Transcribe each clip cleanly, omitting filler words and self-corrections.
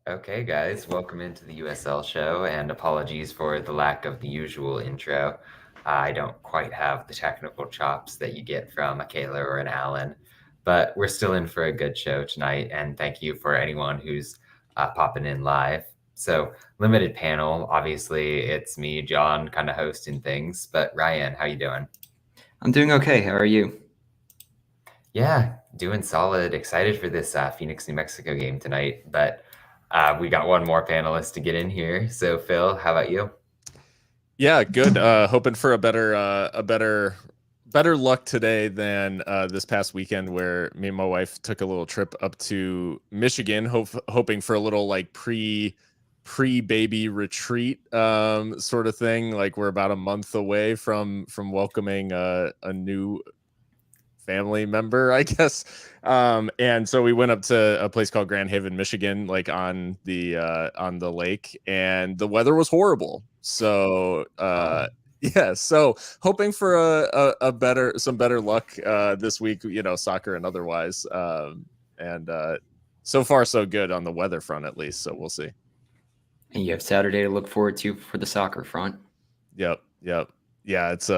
Okay, guys, welcome into the USL show, and apologies for the lack of the usual intro. I don't quite have the technical chops that you get from a Kayla or an Alan, but we're still in for a good show tonight, and thank you for anyone who's popping in live. So, limited panel, obviously, it's me, John, kind of hosting things, but Ryan, how you doing? I'm doing okay. How are you? Yeah, doing solid. Excited for this Phoenix, New Mexico game tonight, but we got one more panelist to get in here. So, Phil, how about you? Yeah, good. Hoping for better luck today than this past weekend, where me and my wife took a little trip up to Michigan, hoping for a little like pre baby retreat sort of thing. Like we're about a month away from welcoming a new family member, I guess. And so we went up to a place called Grand Haven, Michigan, like on the lake, and the weather was horrible. So yeah, so hoping for some better luck this week, soccer and otherwise. And so far so good on the weather front, at least. So we'll see. And you have Saturday to look forward to for the soccer front. Yep. Yeah, it's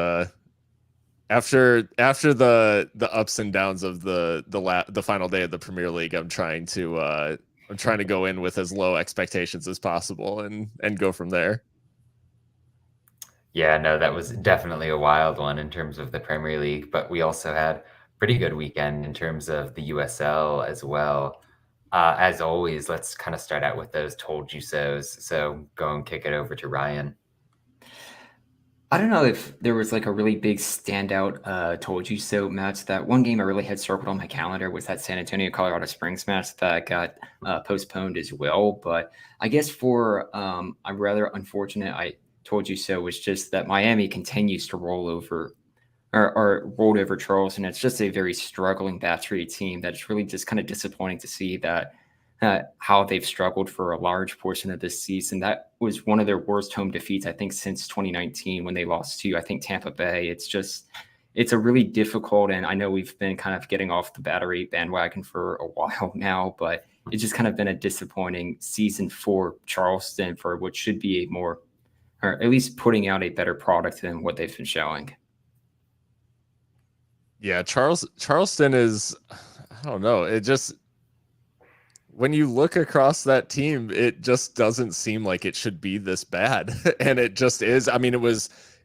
after the ups and downs of the final day of the Premier League, I'm trying to go in with as low expectations as possible and go from there. Yeah, no, that was definitely a wild one in terms of the Premier League, but we also had pretty good weekend in terms of the USL as well. As always, let's kind of start out with those told you so's. So go and kick it over to Ryan. I don't know if there was like a really big standout told you so match. That one game I really had circled on my calendar was that San Antonio Colorado Springs match that got postponed as well. But I guess for I'm rather unfortunate I told you so was just that Miami continues to roll over or rolled over Charleston. It's just a very struggling Battery team that's really just kind of disappointing to see that how they've struggled for a large portion of this season. That was one of their worst home defeats, I think, since 2019 when they lost to, I think, Tampa Bay. It's a really difficult, and I know we've been kind of getting off the Battery bandwagon for a while now, but it's just kind of been a disappointing season for Charleston for what should be a more, or at least putting out a better product than what they've been showing. Yeah, Charleston is, I don't know. It just, when you look across that team, it just doesn't seem like it should be this bad. And it just is. I mean,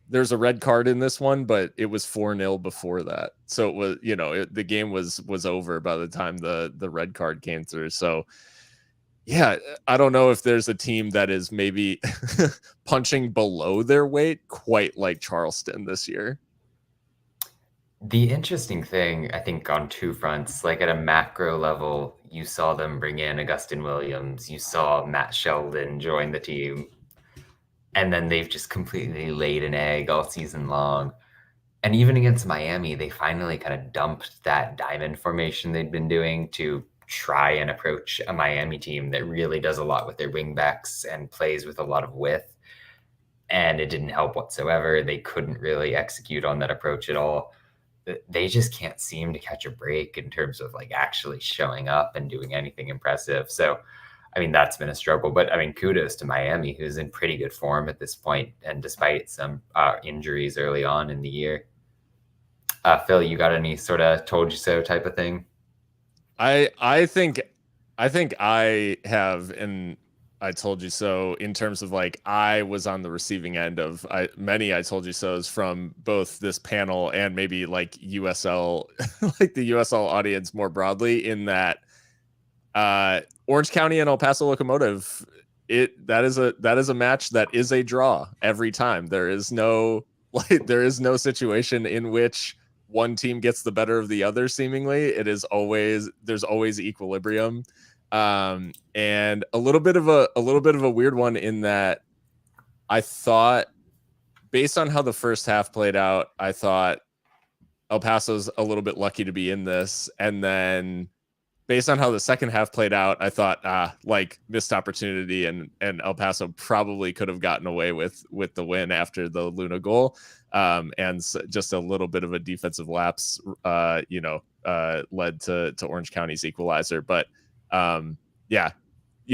there's a red card in this one, but it was 4-0 before that. So it was, the game was over by the time the red card came through. So yeah, I don't know if there's a team that is maybe punching below their weight quite like Charleston this year. The interesting thing, I think, on two fronts, like at a macro level, you saw them bring in Augustin Williams, you saw Matt Sheldon join the team, and then they've just completely laid an egg all season long. And even against Miami, they finally kind of dumped that diamond formation they'd been doing to try and approach a Miami team that really does a lot with their wingbacks and plays with a lot of width. And it didn't help whatsoever. They couldn't really execute on that approach at all. They just can't seem to catch a break in terms of like actually showing up and doing anything impressive. So, I mean, that's been a struggle. But I mean, kudos to Miami, who's in pretty good form at this point, and despite some injuries early on in the year. Phil, you got any sort of told you so type of thing? I think I have, and I told you so in terms of like I was on the receiving end of many I told you so's from both this panel and maybe like USL like the USL audience more broadly, in that Orange County and El Paso Locomotive, that is a match that is a draw every time. There is no situation in which one team gets the better of the other. Seemingly, there's always equilibrium. And a little bit of a weird one in that I thought, based on how the first half played out, I thought El Paso's a little bit lucky to be in this. And then based on how the second half played out, I thought, like missed opportunity, and El Paso probably could have gotten away with the win after the Luna goal. And just a little bit of a defensive lapse, led to Orange County's equalizer. But yeah,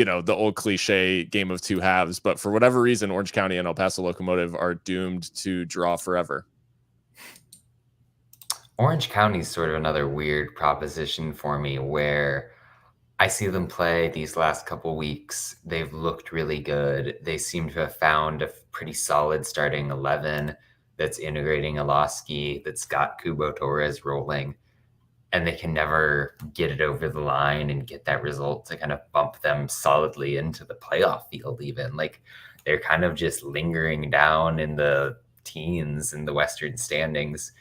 the old cliche game of two halves. But for whatever reason, Orange County and El Paso Locomotive are doomed to draw forever. Orange County is sort of another weird proposition for me where I see them play these last couple weeks. They've looked really good. They seem to have found a pretty solid starting 11 that's integrating Alaski, that's got Kubo Torres rolling, and they can never get it over the line and get that result to kind of bump them solidly into the playoff field even. Like, they're kind of just lingering down in the teens in the Western standings.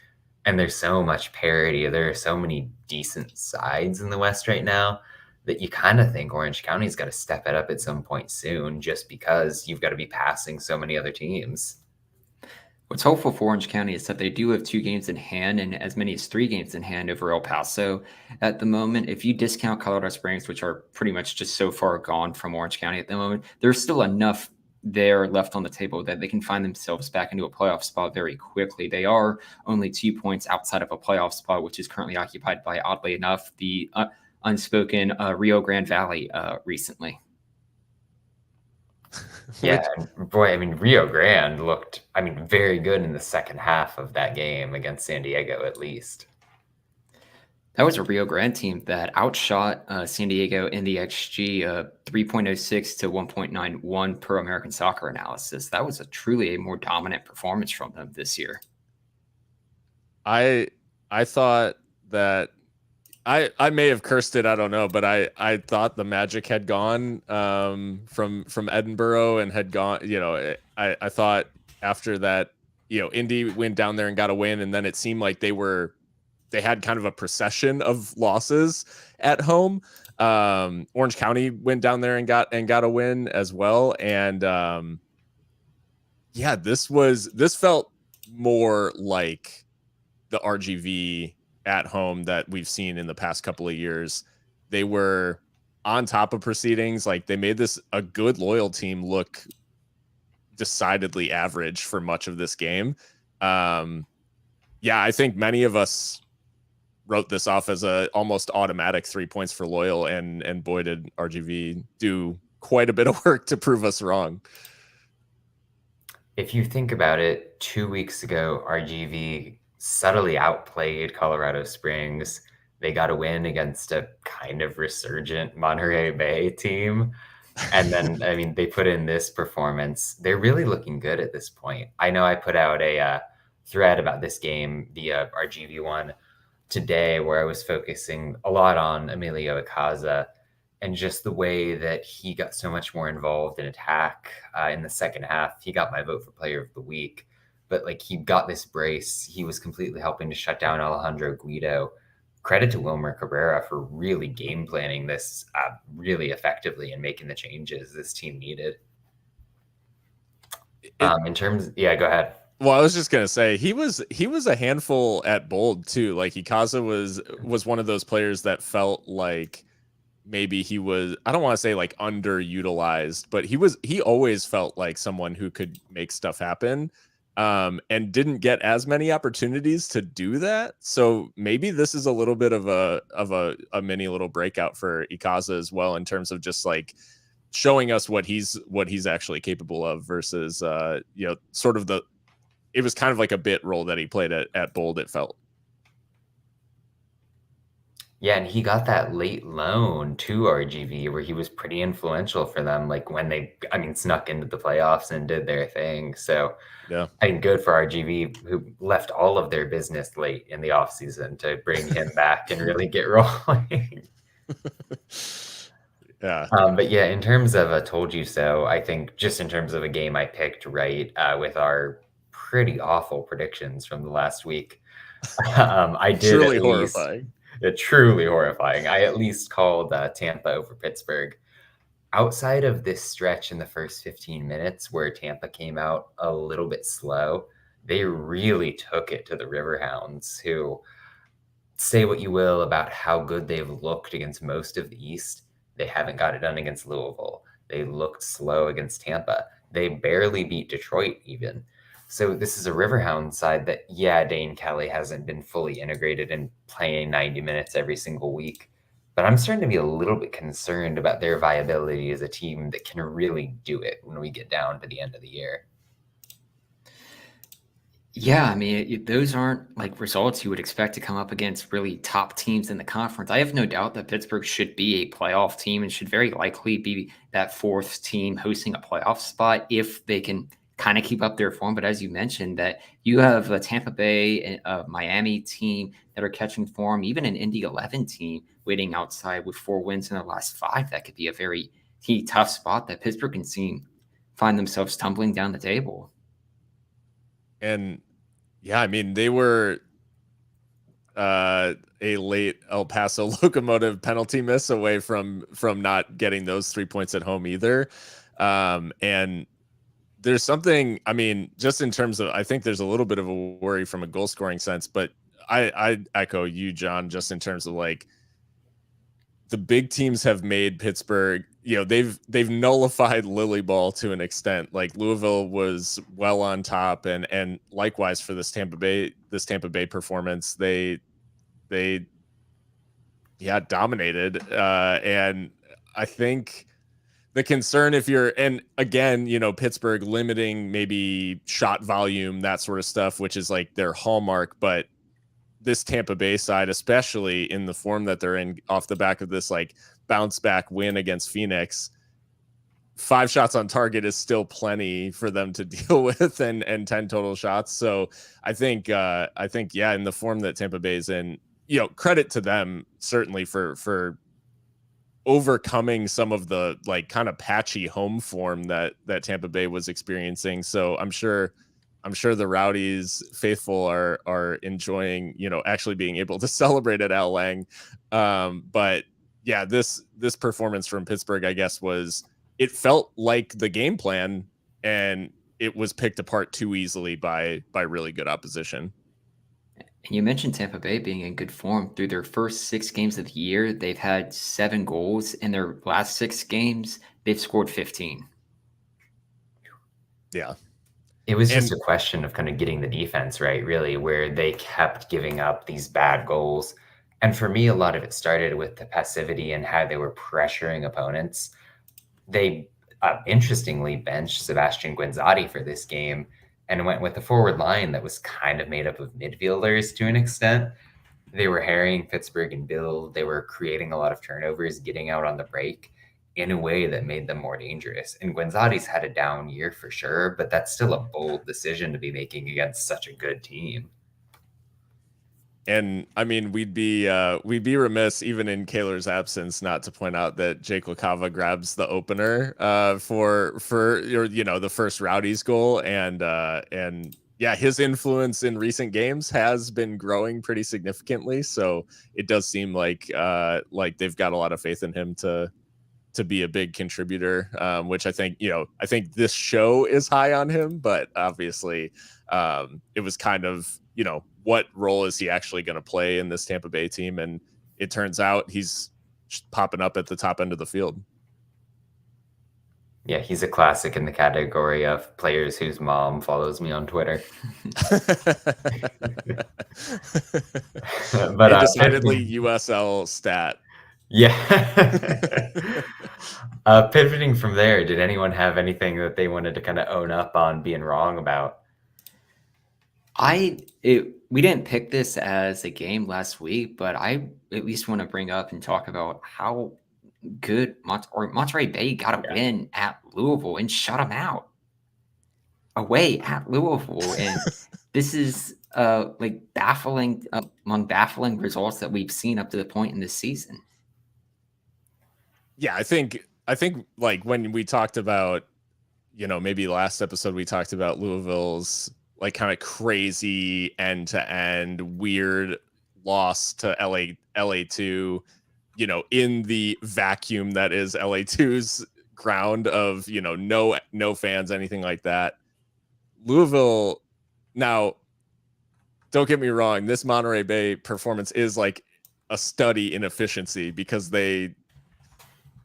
And there's so much parity. There are so many decent sides in the West right now that you kind of think Orange County's got to step it up at some point soon, just because you've got to be passing so many other teams. What's hopeful for Orange County is that they do have 2 games in hand and as many as 3 games in hand over El Paso at the moment. If you discount Colorado Springs, which are pretty much just so far gone from Orange County at the moment, there's still enough there left on the table that they can find themselves back into a playoff spot very quickly. They are only 2 points outside of a playoff spot, which is currently occupied by, oddly enough, the unspoken Rio Grande Valley recently. Yeah, boy, I mean, Rio Grande looked, very good in the second half of that game against San Diego, at least. That was a Rio Grande team that outshot San Diego in the XG 3.06 to 1.91 per American Soccer Analysis. That was truly a more dominant performance from them this year. I thought that I may have cursed it, I don't know, but I thought the magic had gone from Edinburgh and had gone, I thought after that, Indy went down there and got a win, and then it seemed like they had kind of a procession of losses at home. Orange County went down there and got a win as well. And this felt more like the RGV at home that we've seen in the past couple of years. They were on top of proceedings. Like, they made this a good loyal team look decidedly average for much of this game. I think many of us wrote this off as a almost automatic 3 points for Loyal, and boy, did RGV do quite a bit of work to prove us wrong. If you think about it, 2 weeks ago, RGV subtly outplayed Colorado Springs. They got a win against a kind of resurgent Monterey Bay team. And then, they put in this performance. They're really looking good at this point. I know I put out a thread about this game, the RGV one, today, where I was focusing a lot on Emilio Icaza and just the way that he got so much more involved in attack in the second half. He got my vote for player of the week, but he got this brace. He was completely helping to shut down Alejandro Guido. Credit to Wilmer Cabrera for really game planning this really effectively and making the changes this team needed. Go ahead. Well, I was just gonna say he was a handful at Bold too. Like, Icaza was one of those players that felt like maybe he was, I don't want to say like underutilized, but he always felt like someone who could make stuff happen, and didn't get as many opportunities to do that. So maybe this is a little bit of a mini little breakout for Icaza as well, in terms of just like showing us what he's actually capable of versus sort of it was kind of like a bit role that he played at Bold, it felt. Yeah, and he got that late loan to RGV where he was pretty influential for them, like when they, snuck into the playoffs and did their thing. So, yeah, good for RGV, who left all of their business late in the offseason to bring him back and really get rolling. Yeah. But yeah, in terms of a told you so, I think just in terms of a game I picked right with our pretty awful predictions from the last week, I did truly at least, horrifying. Truly horrifying. I at least called Tampa over Pittsburgh. Outside of this stretch in the first 15 minutes where Tampa came out a little bit slow, they really took it to the Riverhounds, who, say what you will about how good they've looked against most of the East, they haven't got it done against Louisville. They looked slow against Tampa. They barely beat Detroit even. So this is a Riverhound side that, Dane Kelly hasn't been fully integrated and playing 90 minutes every single week. but I'm starting to be a little bit concerned about their viability as a team that can really do it when we get down to the end of the year. Yeah, I mean, those aren't like results you would expect to come up against really top teams in the conference. I have no doubt that Pittsburgh should be a playoff team and should very likely be that fourth team hosting a playoff spot if they can kind of keep up their form. But as you mentioned, that you have a Tampa Bay and a Miami team that are catching form, even an Indy 11 team waiting outside with 4 wins in the last 5. That could be a very tough spot that Pittsburgh can find themselves tumbling down the table. And yeah, I mean, they were a late El Paso Locomotive penalty miss away from not getting those 3 points at home either. And there's something, I mean, just in terms of, I think there's a little bit of a worry from a goal scoring sense, but I echo you, John, just in terms of like the big teams have made Pittsburgh, you know, they've nullified Lily Ball to an extent. Like Louisville was well on top, and likewise for this Tampa Bay performance, they dominated. And I think the concern, if you're, and again, you know, Pittsburgh limiting maybe shot volume, that sort of stuff, which is like their hallmark, but this Tampa Bay side, especially in the form that they're in off the back of this like bounce back win against Phoenix, 5 shots on target is still plenty for them to deal with, and 10 total shots. So I think, yeah, in the form that Tampa Bay is in, you know, credit to them certainly for overcoming some of the like kind of patchy home form that Tampa Bay was experiencing. So I'm sure the Rowdies faithful are enjoying, you know, actually being able to celebrate at Al Lang. But yeah, this performance from Pittsburgh, I guess, it felt like the game plan, and it was picked apart too easily by really good opposition. And you mentioned Tampa Bay being in good form. Through their first 6 games of the year, they've had 7 goals. In their last 6 games, they've scored 15. Yeah. It was just a question of kind of getting the defense right, really, where they kept giving up these bad goals. And for me, a lot of it started with the passivity and how they were pressuring opponents. They interestingly benched Sebastian Guinzotti for this game and went with a forward line that was kind of made up of midfielders to an extent. They were harrying Pittsburgh and Bill. They were creating a lot of turnovers, getting out on the break in a way that made them more dangerous. And Guinzotti's had a down year for sure, but that's still a bold decision to be making against such a good team. And I mean, we'd be remiss even in Kaler's absence not to point out that Jake LaCava grabs the opener for you know, the first Rowdies goal, and yeah, his influence in recent games has been growing pretty significantly. So it does seem like they've got a lot of faith in him to be a big contributor, which I think, you know, I think this show is high on him, but obviously it was kind of, you know, what role is he actually going to play in this Tampa Bay team? And it turns out he's popping up at the top end of the field. Yeah, he's a classic in the category of players whose mom follows me on Twitter. But a decidedly USL stat. Yeah. Pivoting from there, did anyone have anything that they wanted to kind of own up on being wrong about? We didn't pick this as a game last week, but I at least want to bring up and talk about how good Monterey Bay got a win at Louisville and shut them out away at Louisville. And this is like baffling among baffling results that we've seen up to the point in this season. Yeah, I think like when we talked about, you know, maybe last episode we talked about Louisville's like kind of crazy end-to-end weird loss to LA2, you know, in the vacuum that is LA2's ground of, you know, no fans, anything like that. Louisville, now, don't get me wrong, this Monterey Bay performance is like a study in efficiency because they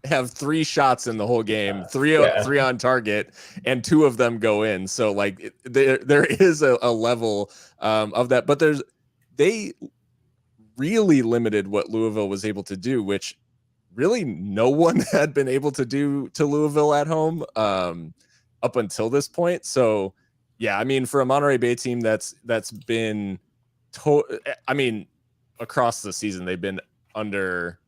have 3 shots in the whole game, three on target, and 2 of them go in. So like there is a level of that, but they really limited what Louisville was able to do, which really no one had been able to do to Louisville at home up until this point. So yeah, I mean, for a Monterey Bay team that's been I mean, across the season they've been under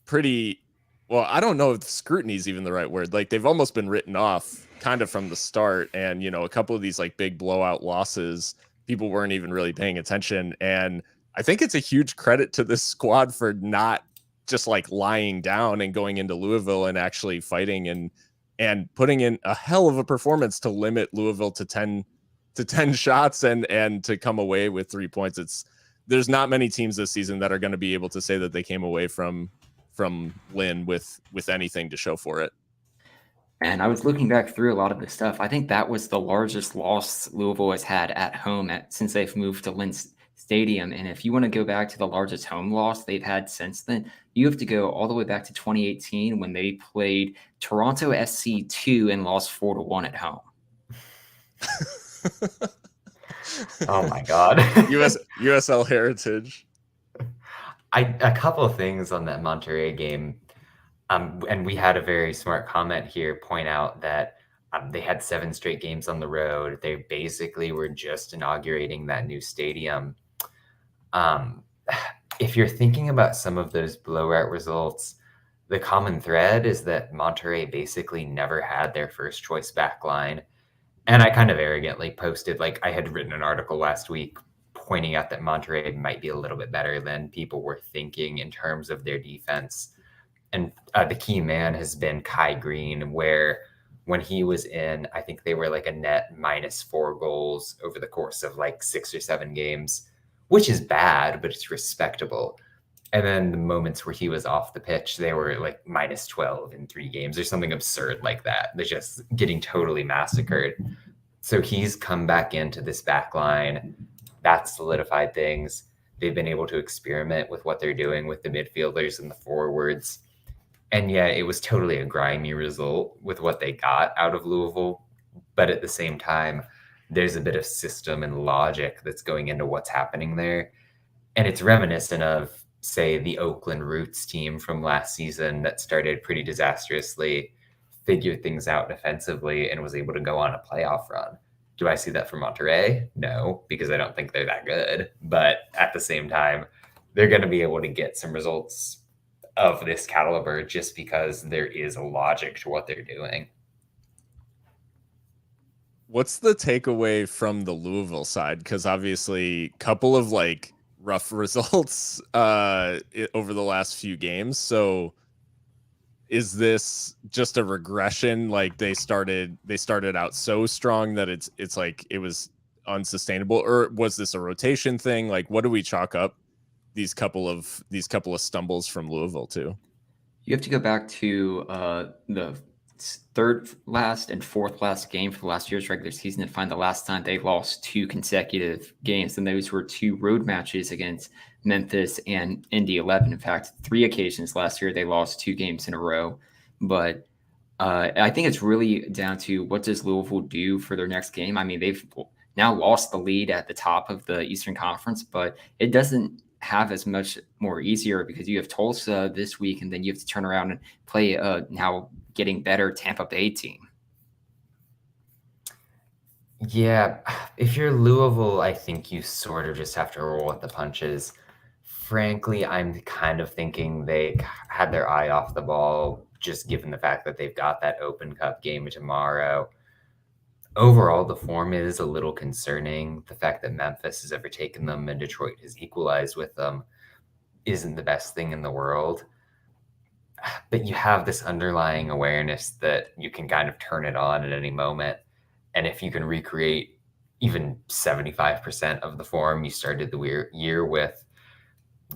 pretty, well, I don't know if scrutiny is even the right word. Like they've almost been written off kind of from the start. And, you know, a couple of these like big blowout losses, people weren't even really paying attention. And I think it's a huge credit to this squad for not just like lying down and going into Louisville and actually fighting and putting in a hell of a performance to limit Louisville to 10 shots and to come away with 3 points. There's not many teams this season that are going to be able to say that they came away from Lynn with anything to show for it. And I was looking back through a lot of this stuff. I think that was the largest loss Louisville has had at home since they've moved to Lynn Stadium. And if you want to go back to the largest home loss they've had since then, you have to go all the way back to 2018 when they played Toronto SC2 and lost 4-1 at home. Oh my God. USL Heritage. A couple of things on that Monterey game. And we had a very smart comment here point out that they had 7 straight games on the road. They basically were just inaugurating that new stadium. If you're thinking about some of those blowout results, the common thread is that Monterey basically never had their first choice back line. And I kind of arrogantly posted, like I had written an article last week pointing out that Monterey might be a little bit better than people were thinking in terms of their defense. And the key man has been Kai Green, where when he was in, I think they were like a net -4 goals over the course of like 6 or 7 games, which is bad, but it's respectable. And then the moments where he was off the pitch, they were like -12 in 3 games or something absurd like that. They're just getting totally massacred. So he's come back into this back line. That's solidified things. They've been able to experiment with what they're doing with the midfielders and the forwards. And yeah, it was totally a grimy result with what they got out of Louisville. But at the same time, there's a bit of system and logic that's going into what's happening there. And it's reminiscent of, say, the Oakland Roots team from last season that started pretty disastrously, figured things out defensively, and was able to go on a playoff run. Do I see that for Monterey? No, because I don't think they're that good. But at the same time, they're going to be able to get some results of this caliber just because there is a logic to what they're doing. What's the takeaway from the Louisville side? Because obviously, a couple of like rough results over the last few games. So is this just a regression? Like they started out so strong that it's like it was unsustainable, or was this a rotation thing? Like, what do we chalk up these couple of stumbles from Louisville to? You have to go back to the third last and fourth last game for last year's regular season and find the last time they lost 2 consecutive games. And those were 2 road matches against Memphis and Indy 11. In fact, 3 occasions last year they lost 2 games in a row. But I think it's really down to what does Louisville do for their next game. I mean, they've now lost the lead at the top of the Eastern Conference, but it doesn't have as much more easier because you have Tulsa this week, and then you have to turn around and play now getting better Tampa Bay team. Yeah, if you're Louisville, I think you sort of just have to roll with the punches. Frankly, I'm kind of thinking they had their eye off the ball, just given the fact that they've got that Open Cup game tomorrow. Overall, the form is a little concerning. The fact that Memphis has overtaken them and Detroit has equalized with them isn't the best thing in the world. But you have this underlying awareness that you can kind of turn it on at any moment. And if you can recreate even 75% of the form you started the year with,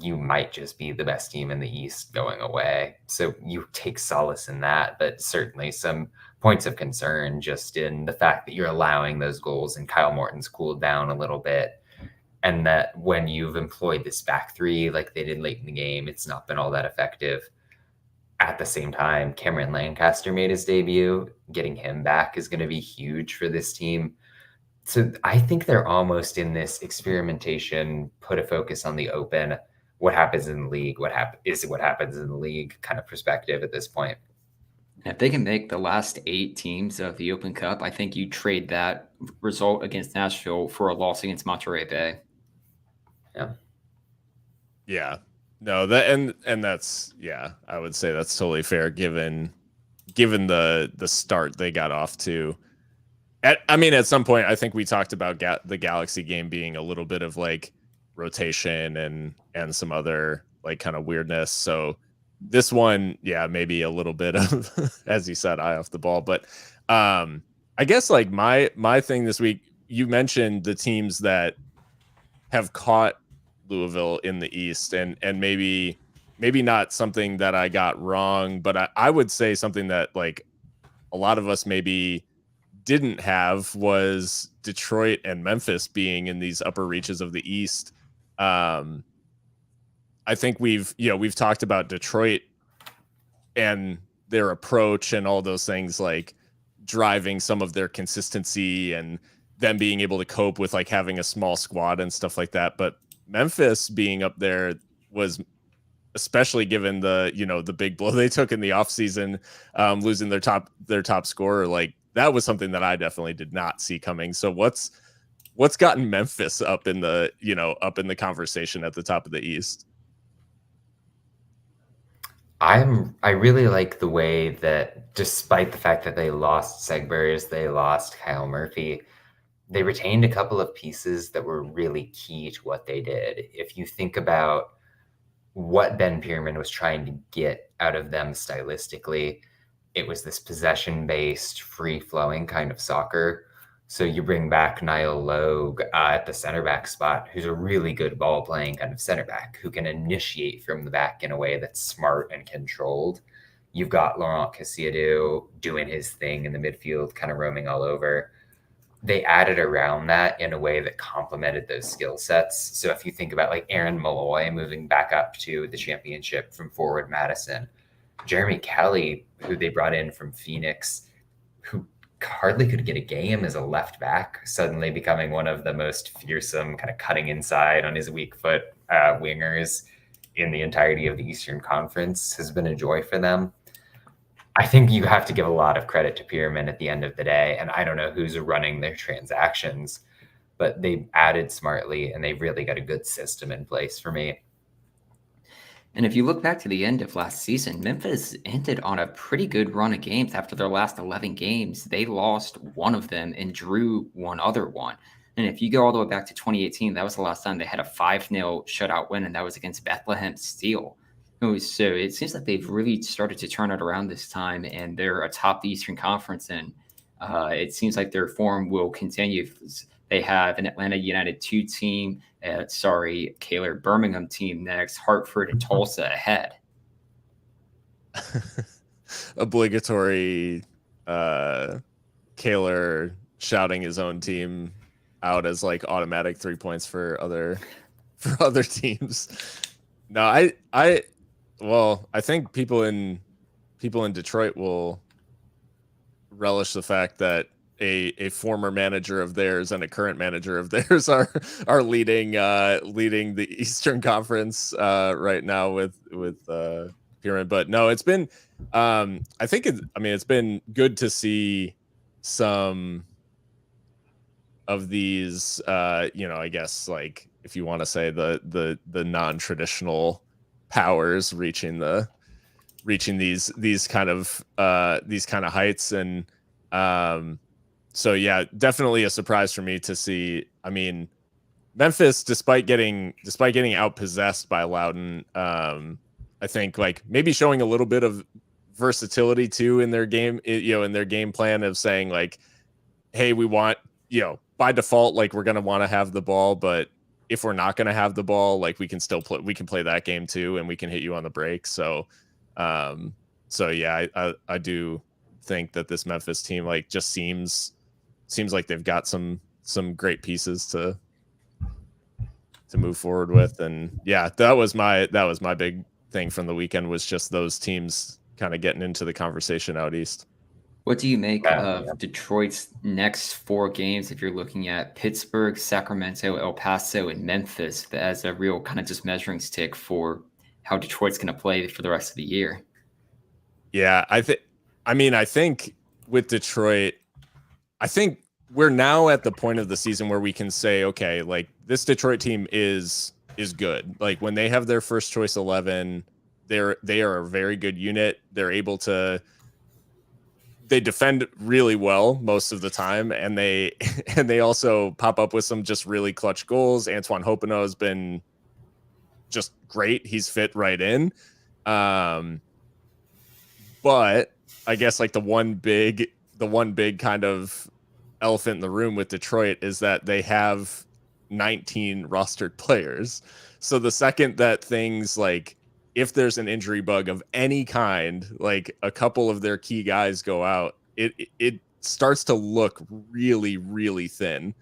you might just be the best team in the East going away. So you take solace in that, but certainly some points of concern just in the fact that you're allowing those goals and Kyle Morton's cooled down a little bit. And that when you've employed this back 3 like they did late in the game, it's not been all that effective. At the same time, Cameron Lancaster made his debut. Getting him back is going to be huge for this team. So I think they're almost in this experimentation, put a focus on the Open, what happens in the league, what happens in the league kind of perspective at this point. If they can make the last 8 teams of the Open Cup, I think you trade that result against Nashville for a loss against Monterey Bay. Yeah. Yeah. No, that and that's, yeah, I would say that's totally fair given the start they got off to. At some point, I think we talked about the Galaxy game being a little bit of like rotation and some other like kind of weirdness. So this one, yeah, maybe a little bit of, as you said, eye off the ball. But I guess like my thing this week, you mentioned the teams that have caught Louisville in the East, and maybe not something that I got wrong, but I would say something that like a lot of us maybe didn't have was Detroit and Memphis being in these upper reaches of the East. I think we've talked about Detroit and their approach and all those things, like driving some of their consistency and them being able to cope with like having a small squad and stuff like that. But Memphis being up there was, especially given the, the big blow they took in the offseason, losing their top scorer, like that was something that I definitely did not see coming. So what's gotten Memphis up in the conversation at the top of the East? I really like the way that, despite the fact that they lost Segber's, they lost Kyle Murphy, they retained a couple of pieces that were really key to what they did. If you think about what Ben Pierman was trying to get out of them stylistically, it was this possession-based, free-flowing kind of soccer. So you bring back Niall Logue at the center back spot, who's a really good ball-playing kind of center back who can initiate from the back in a way that's smart and controlled. You've got Laurent Cassiadou doing his thing in the midfield, kind of roaming all over. They added around that in a way that complemented those skill sets. So if you think about like Aaron Malloy moving back up to the championship from forward Madison, Jeremy Kelly, who they brought in from Phoenix, who hardly could get a game as a left back, suddenly becoming one of the most fearsome, kind of cutting inside on his weak foot wingers in the entirety of the Eastern Conference, has been a joy for them. I think you have to give a lot of credit to Pierman at the end of the day, and I don't know who's running their transactions, but they added smartly, and they've really got a good system in place for me. And if you look back to the end of last season, Memphis ended on a pretty good run of games. After their last 11 games, they lost one of them and drew one other one. And if you go all the way back to 2018, that was the last time they had a 5-0 shutout win, and that was against Bethlehem Steel. So it seems like they've really started to turn it around this time, and they're atop the Eastern Conference, and it seems like their form will continue. They have an Atlanta United 2 team, Kaler Birmingham team next, Hartford and Tulsa ahead. Obligatory Kaler shouting his own team out as like automatic 3 points for other teams. No, I think people in Detroit will relish the fact that a former manager of theirs and a current manager of theirs are leading the Eastern Conference right now with Pierman. But no, it's been it's been good to see some of these I guess, like, if you want to say the non-traditional powers reaching these kind of heights. And so yeah, definitely a surprise for me to see. I mean, Memphis, despite getting outpossessed by Loudoun, I think like maybe showing a little bit of versatility too in their game, in their game plan of saying like, hey, we want, by default, like we're going to want to have the ball, but if we're not going to have the ball, like we can play that game too, and we can hit you on the break. So, yeah, I do think that this Memphis team like just seems like they've got some great pieces to move forward with. And yeah, that was my big thing from the weekend, was just those teams kind of getting into the conversation out east. What do you make Yeah. of Detroit's next 4 games if you're looking at Pittsburgh, Sacramento, El Paso, and Memphis as a real kind of just measuring stick for how Detroit's going to play for the rest of the year? Yeah, I think with Detroit, I think we're now at the point of the season where we can say, okay, like this Detroit team is good. Like when they have their first choice 11, they are a very good unit. They're able to they defend really well most of the time, and they and they also pop up with some just really clutch goals. Antoine Hopino has been just great. He's fit right in. But I guess like the one big kind of elephant in the room with Detroit is that they have 19 rostered players. So the second that things like if there's an injury bug of any kind, like a couple of their key guys go out, it starts to look really, really thin.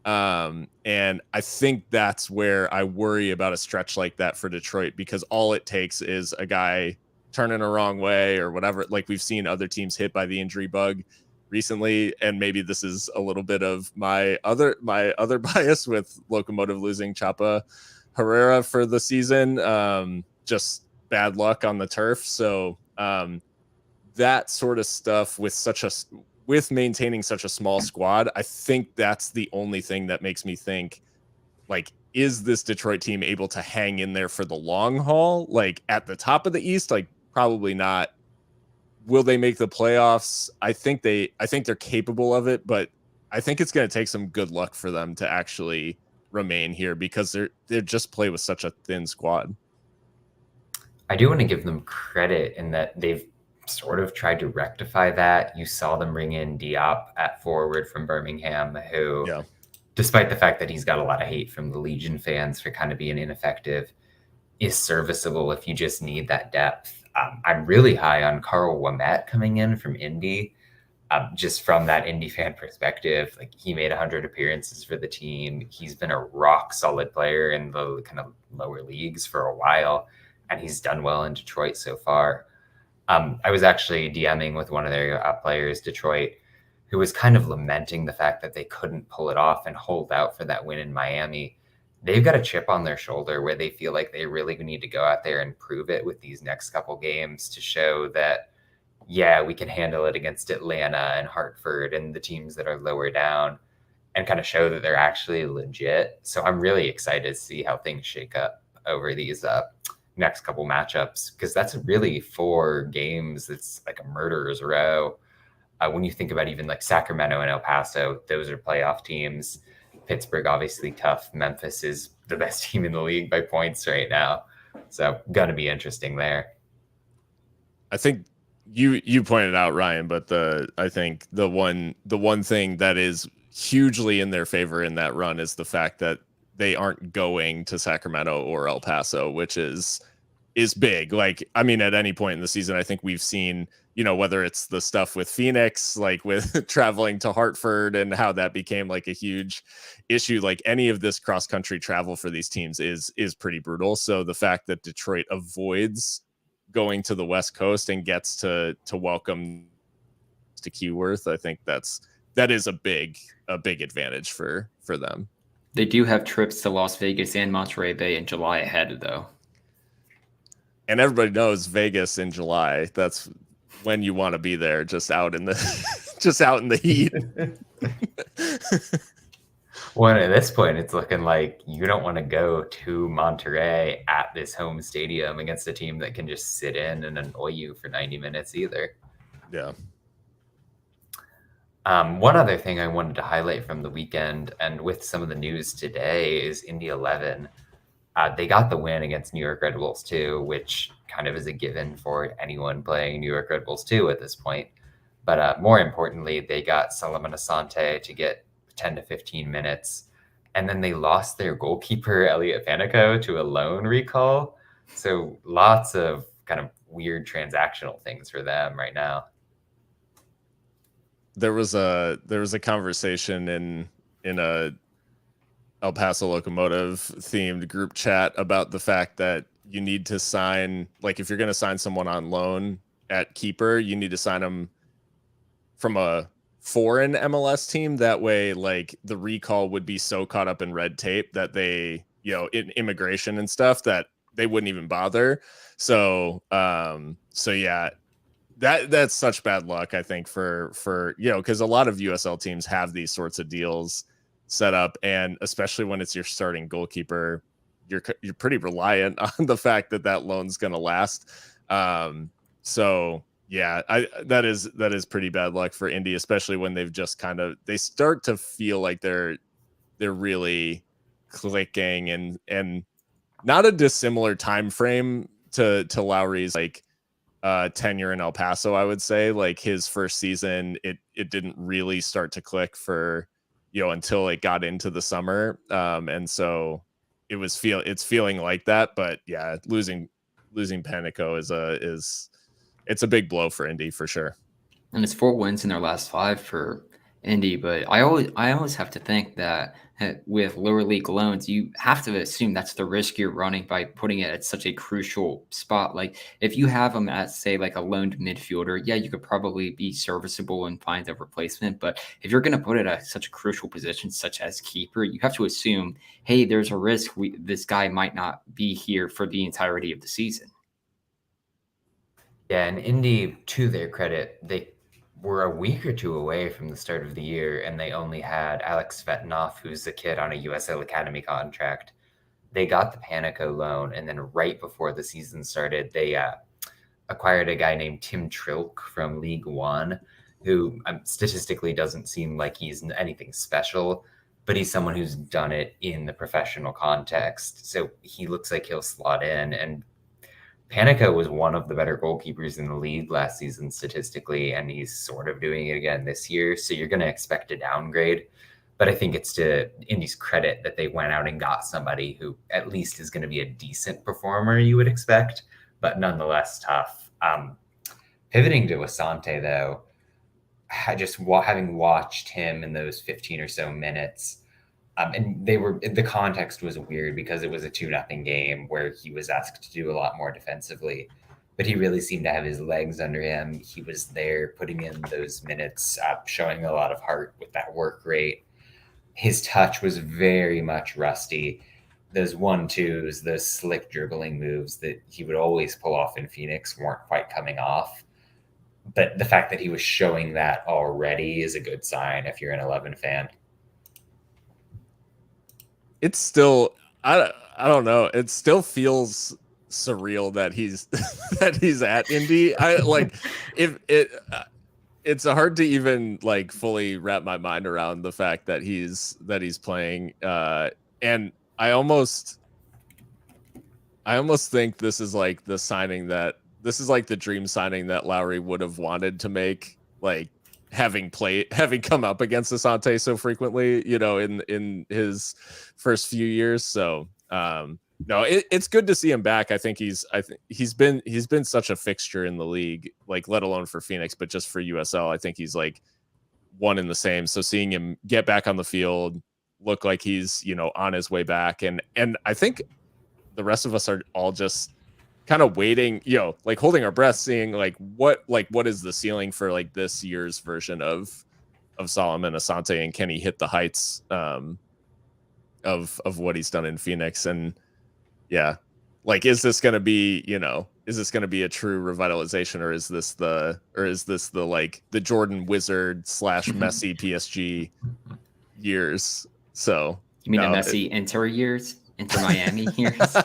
And I think that's where I worry about a stretch like that for Detroit, because all it takes is a guy turning a wrong way or whatever. Like we've seen other teams hit by the injury bug recently, and maybe this is a little bit of my other bias with Locomotive losing Chapa Herrera for the season. Just bad luck on the turf. So that sort of stuff with maintaining such a small squad, I think that's the only thing that makes me think, like, is this Detroit team able to hang in there for the long haul? Like at the top of the East, like probably not. Will they make the playoffs? I think they're capable of it, but I think it's going to take some good luck for them to actually remain here, because they just play with such a thin squad. I do want to give them credit in that they've sort of tried to rectify that. You saw them bring in Diop at forward from Birmingham, who, Yeah. despite the fact that he's got a lot of hate from the Legion fans for kind of being ineffective, is serviceable if you just need that depth. I'm really high on Carl Wamette coming in from Indy. Just from that Indy fan perspective, like he made 100 appearances for the team. He's been a rock solid player in the kind of lower leagues for a while, and he's done well in Detroit so far. I was actually DMing with one of their players, Detroit, who was kind of lamenting the fact that they couldn't pull it off and hold out for that win in Miami. They've got a chip on their shoulder where they feel like they really need to go out there and prove it with these next couple games to show that, yeah, we can handle it against Atlanta and Hartford and the teams that are lower down, and kind of show that they're actually legit. So I'm really excited to see how things shake up over these next couple matchups, because that's really 4 games. It's like a murderer's row. When you think about even like Sacramento and El Paso, those are playoff teams. Pittsburgh, obviously tough. Memphis is the best team in the league by points right now. So going to be interesting there. I think you pointed out, Ryan, but I think the one thing that is hugely in their favor in that run is the fact that they aren't going to Sacramento or El Paso, which is big. Like, I mean, at any point in the season, I think we've seen, whether it's the stuff with Phoenix, like with traveling to Hartford and how that became like a huge issue, like any of this cross country travel for these teams is pretty brutal. So the fact that Detroit avoids going to the West Coast and gets to welcome to Keyworth, I think that is a big advantage for them. They do have trips to Las Vegas and Monterey Bay in July ahead, though. And everybody knows Vegas in July. That's when you want to be there, just out in the heat. Well, at this point, it's looking like you don't want to go to Monterey at this home stadium against a team that can just sit in and annoy you for 90 minutes either. Yeah. One other thing I wanted to highlight from the weekend, and with some of the news today, is Indy 11. They got the win against New York Red Bulls 2, which kind of is a given for anyone playing New York Red Bulls 2 at this point. But more importantly, they got Solomon Asante to get 10 to 15 minutes. And then they lost their goalkeeper, Elliot Panico, to a loan recall. So lots of kind of weird transactional things for them right now. There was a conversation in a El Paso Locomotive themed group chat about the fact that you need to sign, like if you're going to sign someone on loan at keeper, you need to sign them from a foreign MLS team. That way, like the recall would be so caught up in red tape that they, in immigration and stuff, that they wouldn't even bother. So yeah, that's such bad luck, I think, for because a lot of USL teams have these sorts of deals set up, and especially when it's your starting goalkeeper, you're pretty reliant on the fact that loan's going to last. So yeah, that is pretty bad luck for Indy, especially when they've just they start to feel like they're really clicking, and not a dissimilar time frame to Lowry's like tenure in El Paso. I would say like his first season, it didn't really start to click for until it got into the summer, and so it's feeling like that. But yeah, losing Panico it's a big blow for Indy for sure. And it's 4 wins in their last 5 for Indy. But I always have to think that with lower league loans, you have to assume that's the risk you're running by putting it at such a crucial spot. Like if you have them at, say, like a loaned midfielder, yeah, you could probably be serviceable and find a replacement. But if you're going to put it at such a crucial position, such as keeper, you have to assume, hey, there's a risk this guy might not be here for the entirety of the season. Yeah, and Indy, to their credit, they were a week or 2 away from the start of the year, and they only had Alex Svetnov, who's a kid on a USL Academy contract. They got the Panico loan, and then right before the season started, they acquired a guy named Tim Trilk from League One, who statistically doesn't seem like he's anything special, but he's someone who's done it in the professional context. So he looks like he'll slot in, and Panico was one of the better goalkeepers in the league last season statistically, and he's sort of doing it again this year. So you're going to expect a downgrade. But I think it's to Indy's credit that they went out and got somebody who at least is going to be a decent performer, you would expect, but nonetheless tough. Pivoting to Asante, though, having watched him in those 15 or so minutes, and the context was weird because it was a 2-0 game where he was asked to do a lot more defensively, but he really seemed to have his legs under him. He was there putting in those minutes, showing a lot of heart with that work rate. His touch was very much rusty. Those 1-2s, those slick dribbling moves that he would always pull off in Phoenix weren't quite coming off. But the fact that he was showing that already is a good sign if you're an 11 fan. It's still, I don't know. It still feels surreal that he's that he's at Indy. It's hard to even like fully wrap my mind around the fact that he's playing. And I almost think this is like the dream signing that Lowry would have wanted to make, like having come up against Asante so frequently, in his first few years. So no, it's good to see him back. I think he's been such a fixture in the league, like let alone for Phoenix, but just for USL. I think he's like one in the same. So seeing him get back on the field, look like he's on his way back, and I think the rest of us are all just kind of waiting, like holding our breath, seeing what is the ceiling for like this year's version of Solomon Asante, and can he hit the heights of what he's done in Phoenix? And yeah, like is this going to be a true revitalization, or is this the like the Jordan Wizard / Messi PSG years? So you mean the Messi Inter years? Inter Miami years?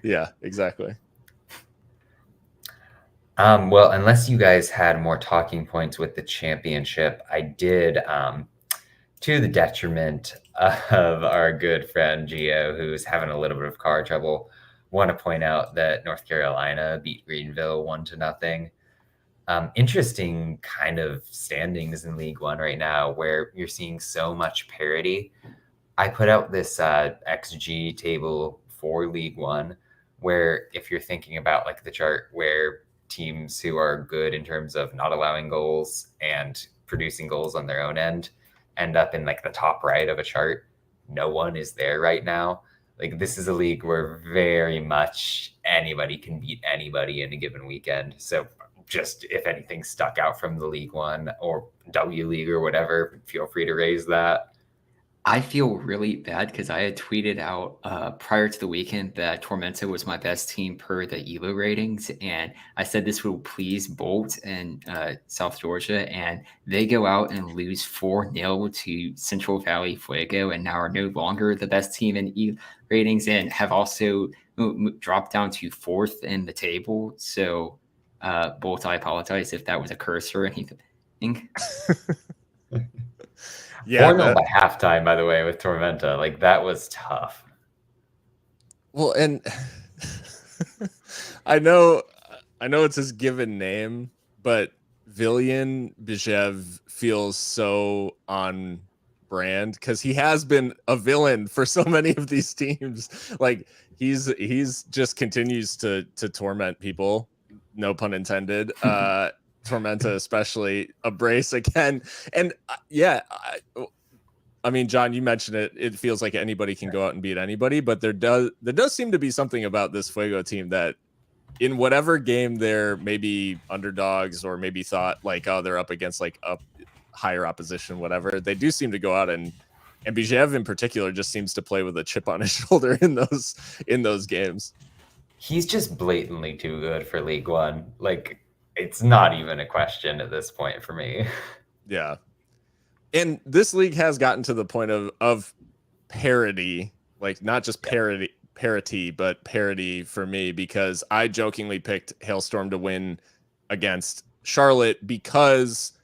Yeah, exactly. Well, unless you guys had more talking points with the championship, I did, to the detriment of our good friend Gio, who's having a little bit of car trouble, want to point out that North Carolina beat Greenville 1-0. Interesting kind of standings in League One right now, where you're seeing so much parity. I put out this XG table for League One, where if you're thinking about like the chart where teams who are good in terms of not allowing goals and producing goals on their own end up in like the top right of a chart, no one is there right now. Like this is a league where very much anybody can beat anybody in a given weekend. So just if anything stuck out from the League One or W League or whatever, feel free to raise that. I feel really bad because I had tweeted out prior to the weekend that Tormenta was my best team per the ELO ratings, and I said this will please Bolt and South Georgia, and they go out and lose 4-0 to Central Valley Fuego, and now are no longer the best team in ELO ratings, and have also dropped down to 4th in the table. So, Bolt, I apologize if that was a curse or anything. Yeah, 4-0 by halftime, by the way, with Tormenta. Like, that was tough. Well, and I know it's his given name, but Villian Bijev feels so on brand because he has been a villain for so many of these teams. Like he's just continues to torment people, no pun intended. Tormenta especially, a brace again, and I mean, John, you mentioned it. It feels like anybody can go out and beat anybody, but there does seem to be something about this Fuego team that in whatever game they're maybe underdogs or maybe thought like, oh, they're up against like a higher opposition, whatever, they do seem to go out and Bijev in particular just seems to play with a chip on his shoulder in those games. He's just blatantly too good for League One. Like, it's not even a question at this point for me. Yeah. And this league has gotten to the point of parity, like not just parity, but parity for me, because I jokingly picked Hailstorm to win against Charlotte because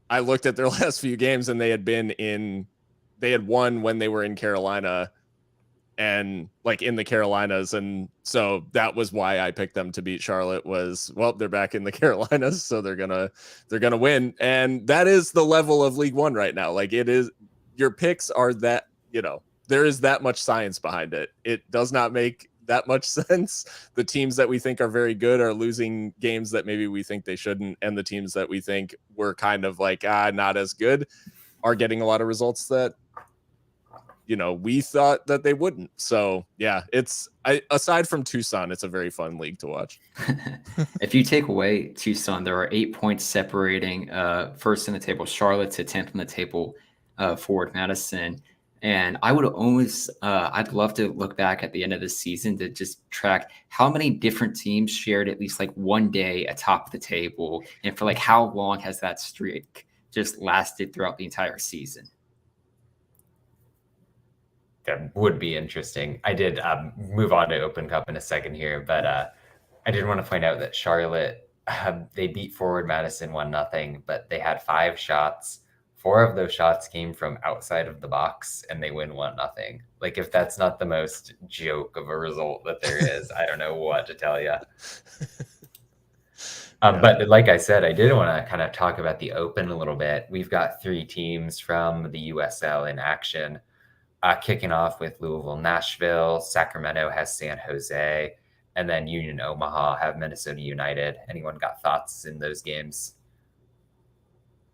I looked at their last few games and they had won when they were in Carolina and like in the Carolinas. And so that was why I picked them to beat Charlotte was, well, they're back in the Carolinas, so they're going to win. And that is the level of League One right now. Like it is, your picks are that, there is that much science behind it. It does not make that much sense. The teams that we think are very good are losing games that maybe we think they shouldn't. And the teams that we think were kind of like, not as good are getting a lot of results that, we thought that they wouldn't. So yeah, aside from Tucson, it's a very fun league to watch. If you take away Tucson, there are 8 points separating first in the table Charlotte to 10th in the table Forward Madison. And I would almost, I'd love to look back at the end of the season to just track how many different teams shared at least like one day atop the table. And for like how long has that streak just lasted throughout the entire season? That would be interesting. I did move on to Open Cup in a second here, but I did want to point out that Charlotte, they beat Forward Madison 1-0, but they had 5 shots. 4 of those shots came from outside of the box, and they win 1-0. Like, if that's not the most joke of a result that there is, I don't know what to tell you. But like I said, I did want to kind of talk about the Open a little bit. We've got 3 teams from the USL in action. Kicking off with Louisville, Nashville, Sacramento has San Jose, and then Union Omaha have Minnesota United. Anyone got thoughts in those games?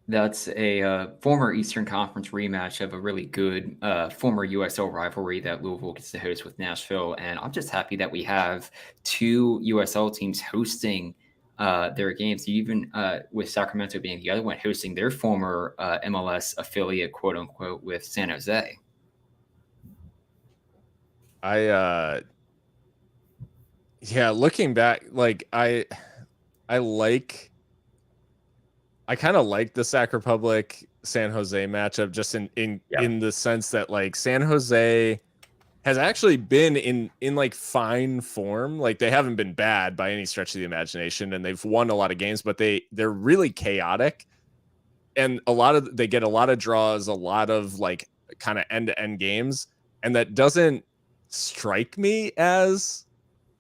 That's a former Eastern Conference rematch of a really good former USL rivalry that Louisville gets to host with Nashville. And I'm just happy that we have 2 USL teams hosting their games, even with Sacramento being the other one, hosting their former MLS affiliate, quote unquote, with San Jose. Looking back, like I kind of like the Sac Republic San Jose matchup just in the sense that like San Jose has actually been in like fine form. Like they haven't been bad by any stretch of the imagination, and they've won a lot of games, but they're really chaotic, and they get a lot of draws, a lot of like kind of end-to-end games, and that doesn't strike me as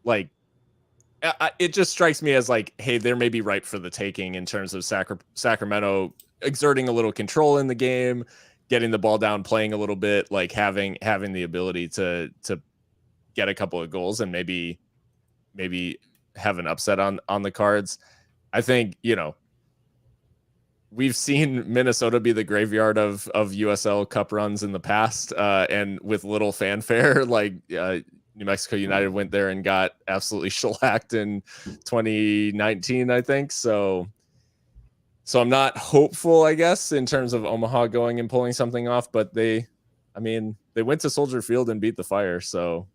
like, it just strikes me as like, hey, they're maybe ripe for the taking in terms of Sacramento exerting a little control in the game, getting the ball down, playing a little bit, like having the ability to get a couple of goals and maybe have an upset on the cards. I think, we've seen Minnesota be the graveyard of USL Cup runs in the past, and with little fanfare. Like New Mexico United went there and got absolutely shellacked in 2019, I think. So I'm not hopeful, I guess, in terms of Omaha going and pulling something off, but they went to Soldier Field and beat the Fire, so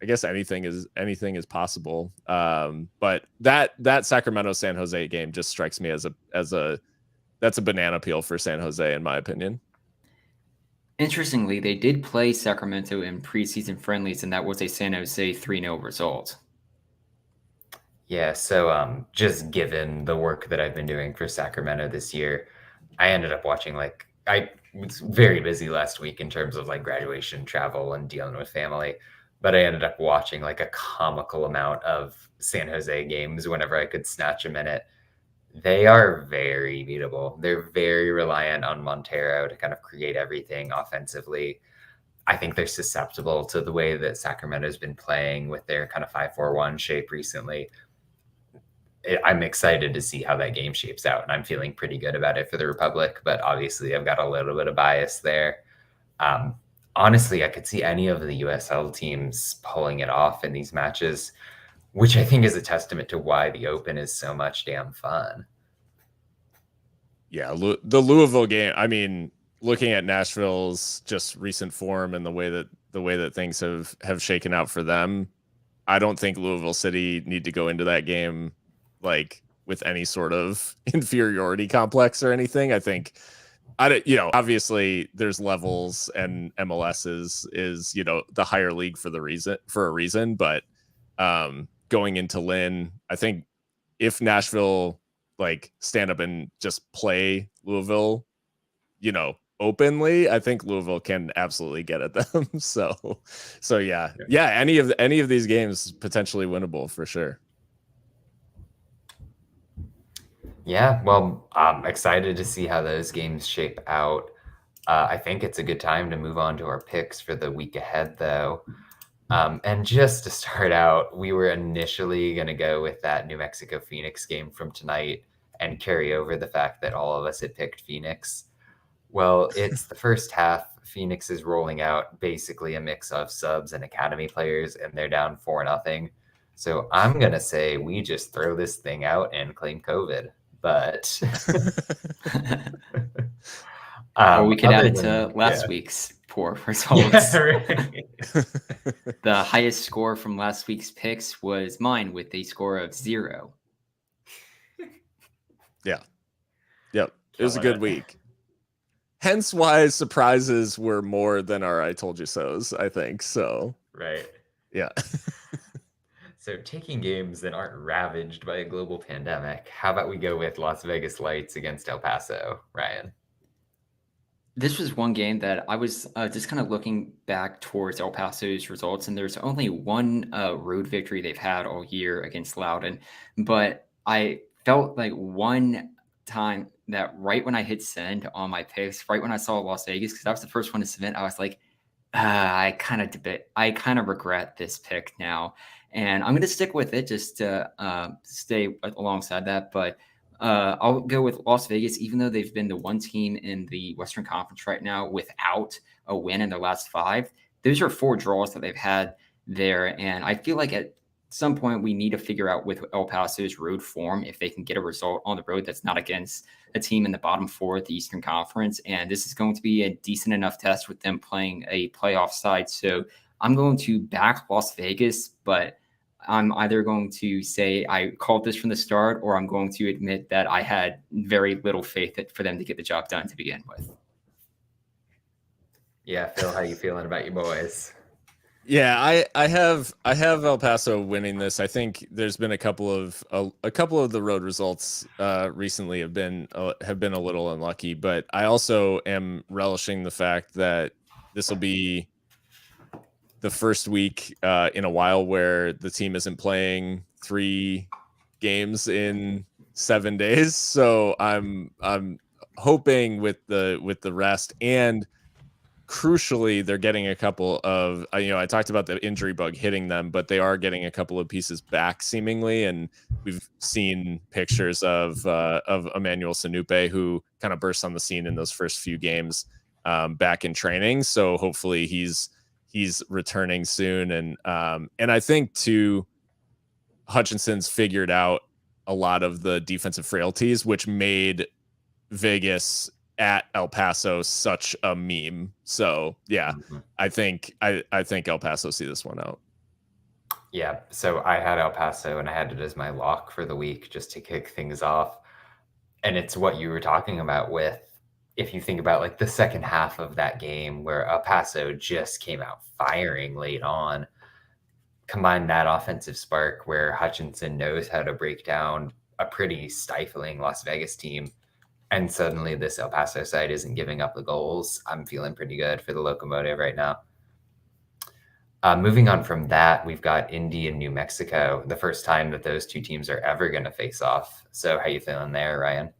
I guess anything is possible. But that Sacramento San Jose game just strikes me as a that's a banana peel for San Jose, in my opinion. Interestingly, they did play Sacramento in preseason friendlies, and that was a San Jose 3-0 result. Yeah, so just given the work that I've been doing for Sacramento this year, I ended up watching I was very busy last week in terms of like graduation travel and dealing with family, but I ended up watching like a comical amount of San Jose games whenever I could snatch a minute. They are very beatable. They're very reliant on Montero to kind of create everything offensively. I think they're susceptible to the way that Sacramento's been playing with their kind of 5-4-1 shape recently. I'm excited to see how that game shapes out, and I'm feeling pretty good about it for the Republic, but obviously I've got a little bit of bias there. Honestly, I could see any of the USL teams pulling it off in these matches, which I think is a testament to why the Open is so much damn fun. Yeah, the Louisville game, I mean, looking at Nashville's just recent form and the way that things have shaken out for them, I don't think Louisville City need to go into that game like with any sort of inferiority complex or anything. I think obviously there's levels, and MLS is the higher league for a reason, but going into Lynn, I think if Nashville like stand up and just play Louisville, openly, I think Louisville can absolutely get at them. So yeah, any of these games potentially winnable for sure. Yeah, well, I'm excited to see how those games shape out. I think it's a good time to move on to our picks for the week ahead, though. And just to start out, we were initially going to go with that New Mexico Phoenix game from tonight and carry over the fact that all of us had picked Phoenix. Well, it's the first half. Phoenix is rolling out basically a mix of subs and academy players, and they're down 4-0. So I'm going to say we just throw this thing out and claim COVID. But or we could add it to last week's poor results. Yeah, right. The highest score from last week's picks was mine with a score of 0. Yeah. Yep. It was a good week. Hence why surprises were more than our I told you so's, I think. So right. Yeah. So taking games that aren't ravaged by a global pandemic, how about we go with Las Vegas Lights against El Paso, Ryan? This was one game that I was just kind of looking back towards El Paso's results, and there's only one road victory they've had all year against Loudoun. But I felt like one time that right when I hit send on my picks, right when I saw Las Vegas, because that was the first one to submit, I was like, I kind of regret this pick now. And I'm going to stick with it just to stay alongside that. But I'll go with Las Vegas, even though they've been the one team in the Western Conference right now without a win in their last 5. Those are 4 draws that they've had there. And I feel like at some point we need to figure out with El Paso's road form if they can get a result on the road that's not against a team in the bottom 4 of the Eastern Conference. And this is going to be a decent enough test with them playing a playoff side. So I'm going to back Las Vegas, but I'm either going to say I called this from the start, or I'm going to admit that I had very little faith for them to get the job done to begin with. Yeah, Phil, how you feeling about your boys? Yeah, I have El Paso winning this. I think there's been a couple of the road results recently have been a little unlucky, but I also am relishing the fact that this will be the first week in a while where the team isn't playing 3 games in 7 days. So I'm hoping with the rest, and crucially they're getting a couple of I talked about the injury bug hitting them, but they are getting a couple of pieces back seemingly, and we've seen pictures of Emmanuel Sanupe, who kind of burst on the scene in those first few games back in training. So hopefully he's he's returning soon, and I think too, Hutchinson's figured out a lot of the defensive frailties, which made Vegas at El Paso such a meme. So yeah, I think El Paso see this one out. Yeah, so I had El Paso and I had it as my lock for the week just to kick things off. And it's what you were talking about with, if you think about like the second half of that game where El Paso just came out firing late on, combine that offensive spark where Hutchinson knows how to break down a pretty stifling Las Vegas team, and suddenly this El Paso side isn't giving up the goals. I'm feeling pretty good for the Locomotive right now. Moving on from that, we've got Indy and New Mexico, the first time that those two teams are ever going to face off. So how you feeling there, Ryan?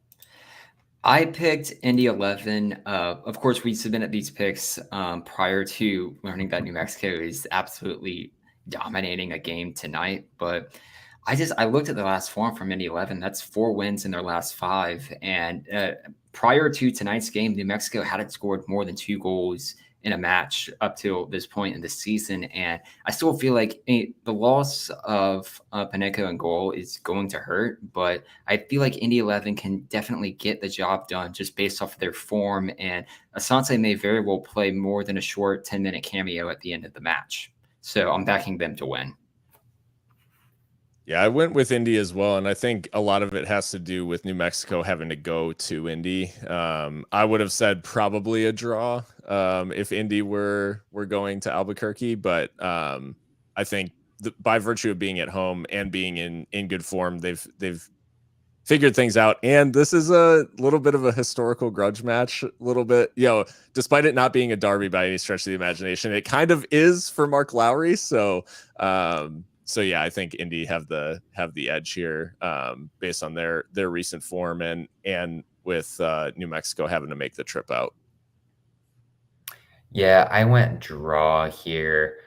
I picked Indy 11. Of course, we submitted these picks prior to learning that New Mexico is absolutely dominating a game tonight. But I looked at the last form from Indy 11. That's 4 wins in their last 5. And prior to tonight's game, New Mexico hadn't scored more than 2 goals in a match up till this point in the season. And I still feel like the loss of Paneco and goal is going to hurt, but I feel like Indy 11 can definitely get the job done just based off of their form. And Asante may very well play more than a short 10-minute cameo at the end of the match. So I'm backing them to win. Yeah, I went with Indy as well, and I think a lot of it has to do with New Mexico having to go to Indy. I would have said probably a draw if Indy were going to Albuquerque, but I think by virtue of being at home and being in good form, they've figured things out. And this is a little bit of a historical grudge match, a little bit, despite it not being a derby by any stretch of the imagination, it kind of is for Mark Lowry. So yeah, I think Indy have the edge here based on their recent form and with New Mexico having to make the trip out. Yeah, I went draw here.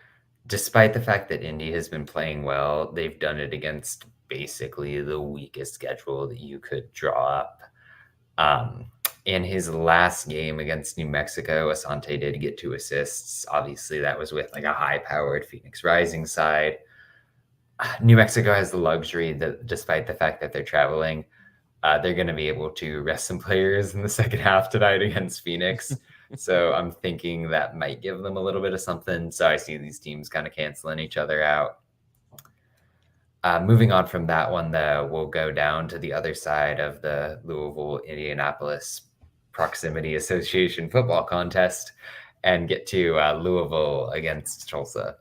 Despite the fact that Indy has been playing well, they've done it against basically the weakest schedule that you could draw up. In his last game against New Mexico, Asante did get 2 assists. Obviously, that was with like a high-powered Phoenix Rising side. New Mexico has the luxury that despite the fact that they're traveling, they're going to be able to rest some players in the second half tonight against Phoenix. So I'm thinking that might give them a little bit of something. So I see these teams kind of canceling each other out. Moving on from that one, though, we'll go down to the other side of the Louisville-Indianapolis Proximity Association football contest and get to Louisville against Tulsa.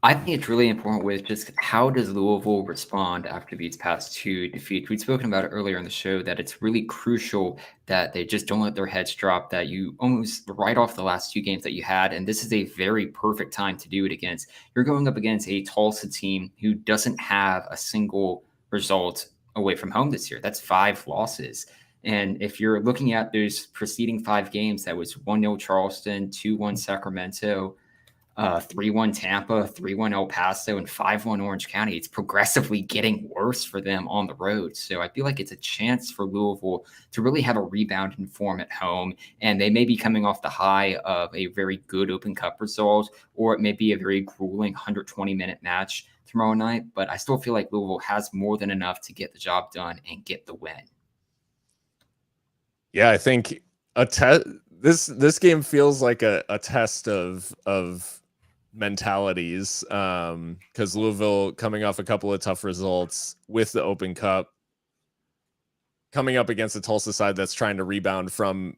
I think it's really important with just how does Louisville respond after these past 2 defeats. We'd spoken about it earlier in the show that it's really crucial that they just don't let their heads drop, that you almost write off the last 2 games that you had. And this is a very perfect time to do it against. You're going up against a Tulsa team who doesn't have a single result away from home this year. That's 5 losses. And if you're looking at those preceding 5 games, that was 1-0 Charleston, 2-1 Sacramento, 3-1 Tampa, 3-1 El Paso, and 5-1 Orange County. It's progressively getting worse for them on the road. So I feel like it's a chance for Louisville to really have a rebound in form at home. And they may be coming off the high of a very good Open Cup result, or it may be a very grueling 120-minute match tomorrow night. But I still feel like Louisville has more than enough to get the job done and get the win. Yeah, I think this game feels like a test of mentalities because Louisville coming off a couple of tough results with the Open Cup, coming up against the Tulsa side that's trying to rebound from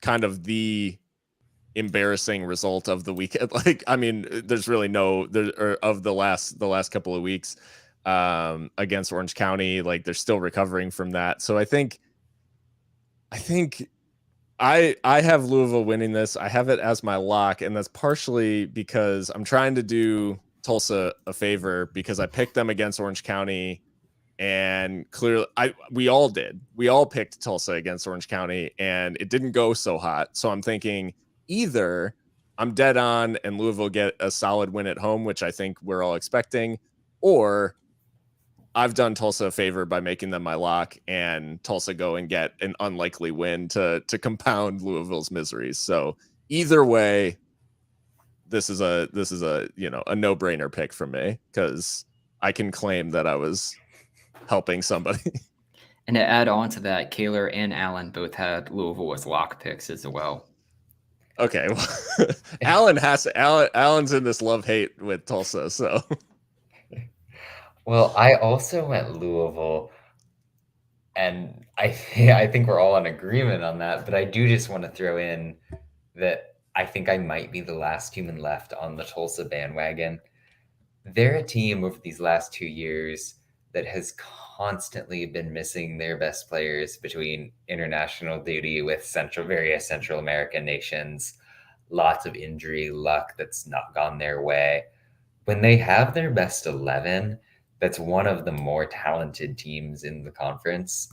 kind of the embarrassing result of the weekend. Like, I mean, there's really of the last couple of weeks against Orange County. Like, they're still recovering from that. So I think I have Louisville winning this. I have it as my lock, and that's partially because I'm trying to do Tulsa a favor because I picked them against Orange County, and clearly we all did. We all picked Tulsa against Orange County, and it didn't go so hot. So I'm thinking either I'm dead on and Louisville get a solid win at home, which I think we're all expecting, or I've done Tulsa a favor by making them my lock, and Tulsa go and get an unlikely win to compound Louisville's miseries. So either way, this is a a no-brainer pick from me because I can claim that I was helping somebody. And to add on to that, Kaler and Allen both had Louisville as lock picks as well. Okay, well, Allen's in this love-hate with Tulsa, so. Well, I also went Louisville, and I think we're all in agreement on that. But I do just want to throw in that I think I might be the last human left on the Tulsa bandwagon. They're a team over these last 2 years that has constantly been missing their best players between international duty with various Central American nations, lots of injury luck that's not gone their way. When they have their best 11, that's one of the more talented teams in the conference,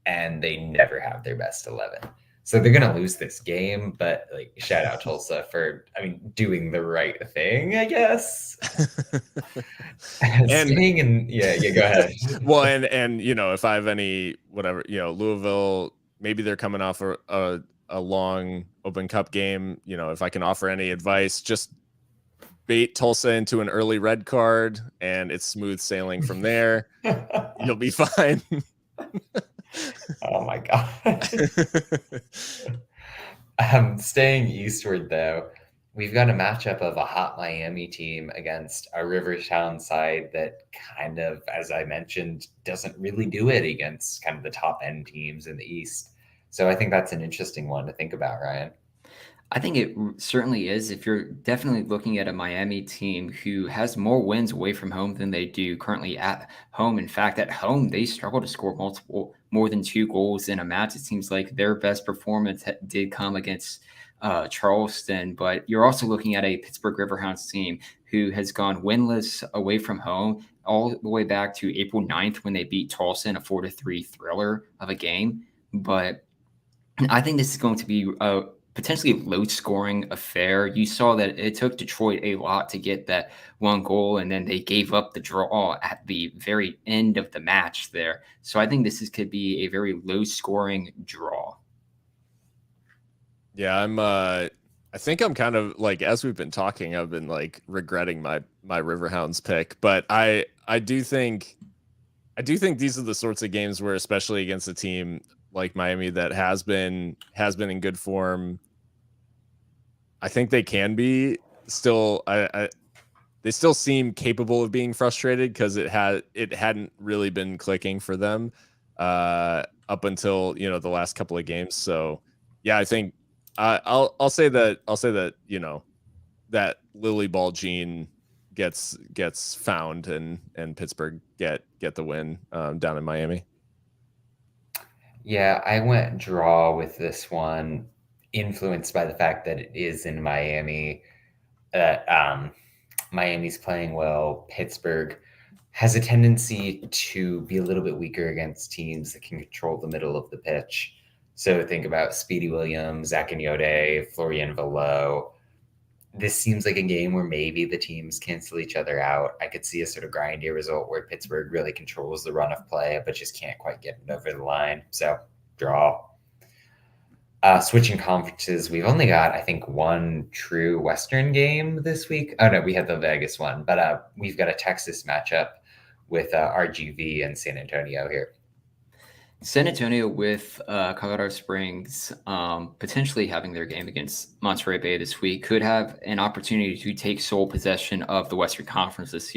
and they never have their best 11. So they're going to lose this game, but like shout out Tulsa for, doing the right thing, I guess. Staying in, yeah, go ahead. Well, and if I have any whatever, Louisville, maybe they're coming off a long Open Cup game. If I can offer any advice, just bait Tulsa into an early red card, and it's smooth sailing from there. You'll be fine. Oh my God. Staying eastward, though, we've got a matchup of a hot Miami team against a Rivertown side that kind of, as I mentioned, doesn't really do it against kind of the top end teams in the East. So I think that's an interesting one to think about, Ryan. I think it certainly is. If you're definitely looking at a Miami team who has more wins away from home than they do currently at home. In fact, at home, they struggle to score more than 2 goals in a match. It seems like their best performance did come against Charleston, but you're also looking at a Pittsburgh Riverhounds team who has gone winless away from home all the way back to April 9th when they beat Tulsa in a 4-3 thriller of a game. But I think this is going to be potentially low-scoring affair. You saw that it took Detroit a lot to get that 1 goal, and then they gave up the draw at the very end of the match there. So I think this could be a very low-scoring draw. Yeah, I think I'm kind of like, as we've been talking, I've been like regretting my Riverhounds pick, but I do think these are the sorts of games where, especially against a team like Miami that has been in good form, I think they can be still. They still seem capable of being frustrated because it hadn't really been clicking for them up until the last couple of games. So yeah, I think I'll say that that Lily Ball gene gets found and Pittsburgh get the win down in Miami. Yeah, I went draw with this one, influenced by the fact that it is in Miami. Miami's playing well. Pittsburgh has a tendency to be a little bit weaker against teams that can control the middle of the pitch. So think about Speedy Williams, Zach Agnode, Florian Velo. This seems like a game where maybe the teams cancel each other out. I could see a sort of grindy result where Pittsburgh really controls the run of play, but just can't quite get it over the line. So draw. Switching conferences, we've only got, I think, one true Western game this week. Oh, no, we had the Vegas one, but we've got a Texas matchup with RGV and San Antonio here. San Antonio with Colorado Springs potentially having their game against Monterey Bay this week could have an opportunity to take sole possession of the Western Conference this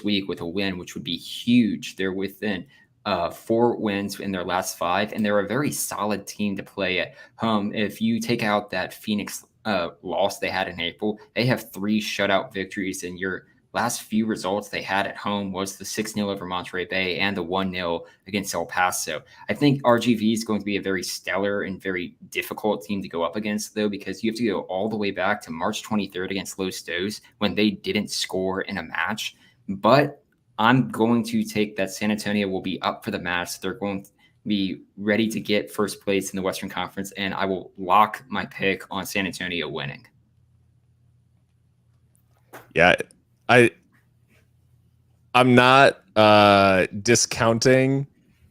week with a win, which would be huge. They're within 4 wins in their last 5, and they're a very solid team to play at home. If you take out that Phoenix loss they had in April, they have 3 shutout victories, and your last few results they had at home was the 6-0 over Monterey Bay and the 1-0 against El Paso. I think RGV is going to be a very stellar and very difficult team to go up against, though, because you have to go all the way back to March 23rd against Los Dos when they didn't score in a match. But I'm going to take that San Antonio will be up for the match. They're going to be ready to get first place in the Western Conference, and I will lock my pick on San Antonio winning. Yeah, I'm not discounting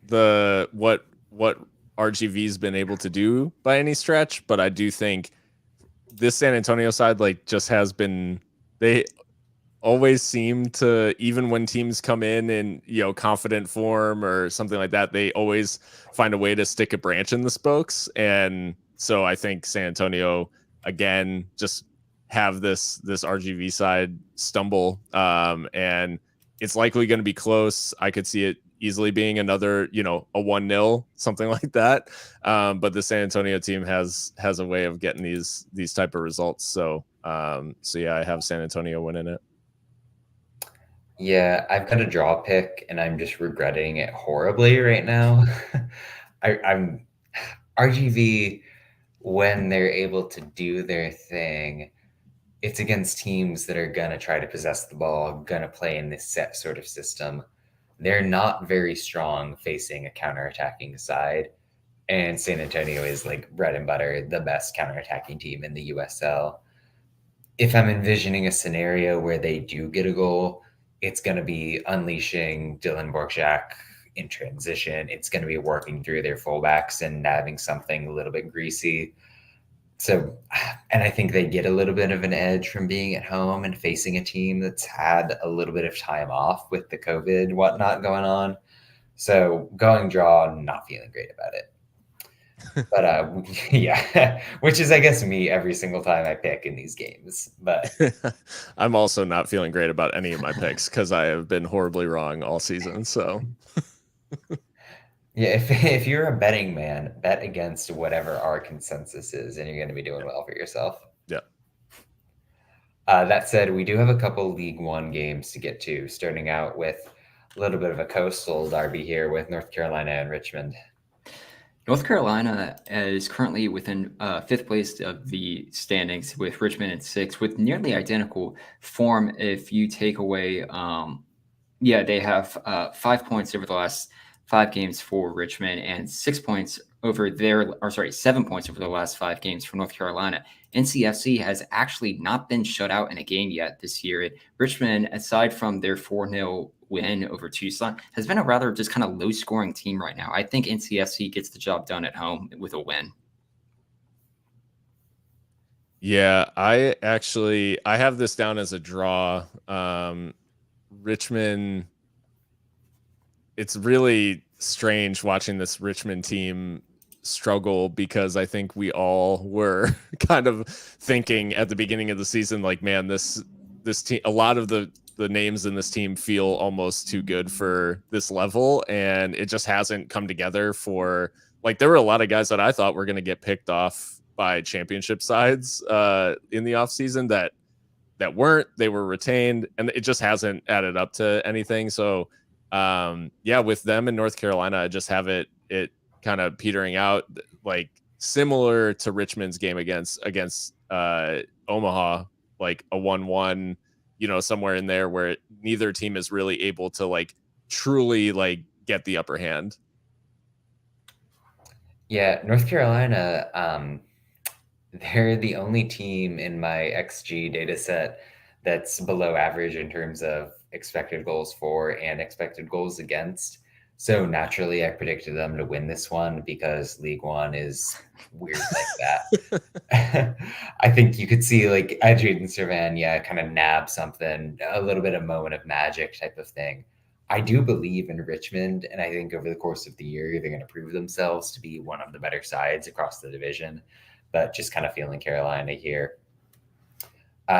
what RGV's been able to do by any stretch, but I do think this San Antonio side like just has been, they always seem to, even when teams come in confident form or something like that, they always find a way to stick a branch in the spokes. And so I think San Antonio again just have this RGV side stumble, and it's likely going to be close. I could see it easily being another, a 1-0, something like that. But the San Antonio team has a way of getting these type of results. So yeah, I have San Antonio winning it. Yeah, I've got a draw pick, and I'm just regretting it horribly right now. I'm RGV, when they're able to do their thing, it's against teams that are gonna try to possess the ball, gonna play in this set sort of system. They're not very strong facing a counterattacking side, and San Antonio is like bread and butter, the best counterattacking team in the USL. If I'm envisioning a scenario where they do get a goal, it's going to be unleashing Dylan Borjak in transition. It's going to be working through their fullbacks and having something a little bit greasy. So, and I think they get a little bit of an edge from being at home and facing a team that's had a little bit of time off with the COVID whatnot going on. So going draw, not feeling great about it. But yeah, which is, I guess, me every single time I pick in these games. But I'm also not feeling great about any of my picks because I have been horribly wrong all season. So yeah, if you're a betting man, bet against whatever our consensus is, and you're going to be doing well for yourself. yeah. That said, we do have a couple League One games to get to, starting out with a little bit of a coastal derby here with North Carolina and Richmond. North Carolina is currently within fifth place of the standings with Richmond in sixth, with nearly identical form. If you take away, they have 5 points over the last 5 games for Richmond and 6 points over 7 points over the last 5 games for North Carolina. NCFC has actually not been shut out in a game yet this year. Richmond, aside from their 4-0 win over Tucson, has been a rather just kind of low-scoring team right now. I think NCFC gets the job done at home with a win. Yeah, I have this down as a draw. Richmond, it's really strange watching this Richmond team struggle because I think we all were kind of thinking at the beginning of the season, like, man, this team, a lot of the names in this team feel almost too good for this level, and it just hasn't come together for, like, there were a lot of guys that I thought were going to get picked off by championship sides in the offseason that weren't. They were retained, and it just hasn't added up to anything. So with them in North Carolina, I just have it kind of petering out, like similar to Richmond's game against Omaha, like a 1-1, somewhere in there where neither team is really able to like truly like get the upper hand. Yeah, North Carolina, they're the only team in my XG data set that's below average in terms of expected goals for and expected goals against. So naturally, I predicted them to win this one because League One is weird like that. I think you could see like Adrian Servan, kind of nab something, a little bit of moment of magic type of thing. I do believe in Richmond, and I think over the course of the year, they're going to prove themselves to be one of the better sides across the division, but just kind of feeling Carolina here.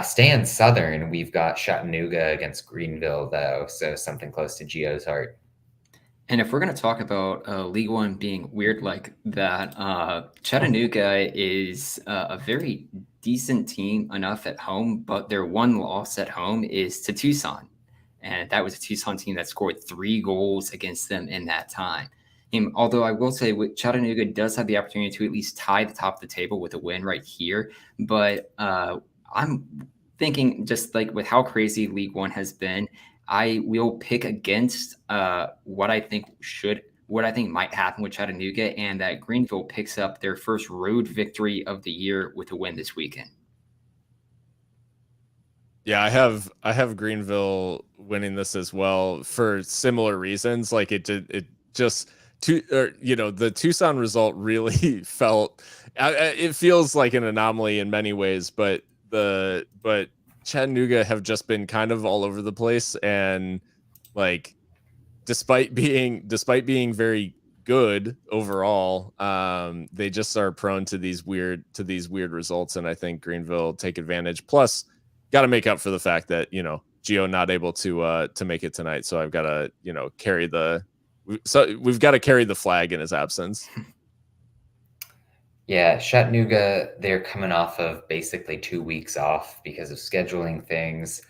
Staying Southern, we've got Chattanooga against Greenville, though, so something close to Gio's heart. And if we're going to talk about League One being weird like that, Chattanooga is a very decent team enough at home, but their one loss at home is to Tucson. And that was a Tucson team that scored 3 goals against them in that time. And although I will say Chattanooga does have the opportunity to at least tie the top of the table with a win right here, but I'm thinking just like with how crazy League One has been, I will pick against what I think might happen with Chattanooga, and that Greenville picks up their first road victory of the year with a win this weekend. Yeah, I have Greenville winning this as well for similar reasons. Like it just the Tucson result really felt. It feels like an anomaly in many ways, but Chattanooga have just been kind of all over the place, and like despite being very good overall, they just are prone to these weird results, and I think Greenville take advantage. Plus, got to make up for the fact that Gio not able to make it tonight, so I've got to carry the we've got to carry the flag in his absence. Yeah, Chattanooga, they're coming off of basically 2 weeks off because of scheduling things.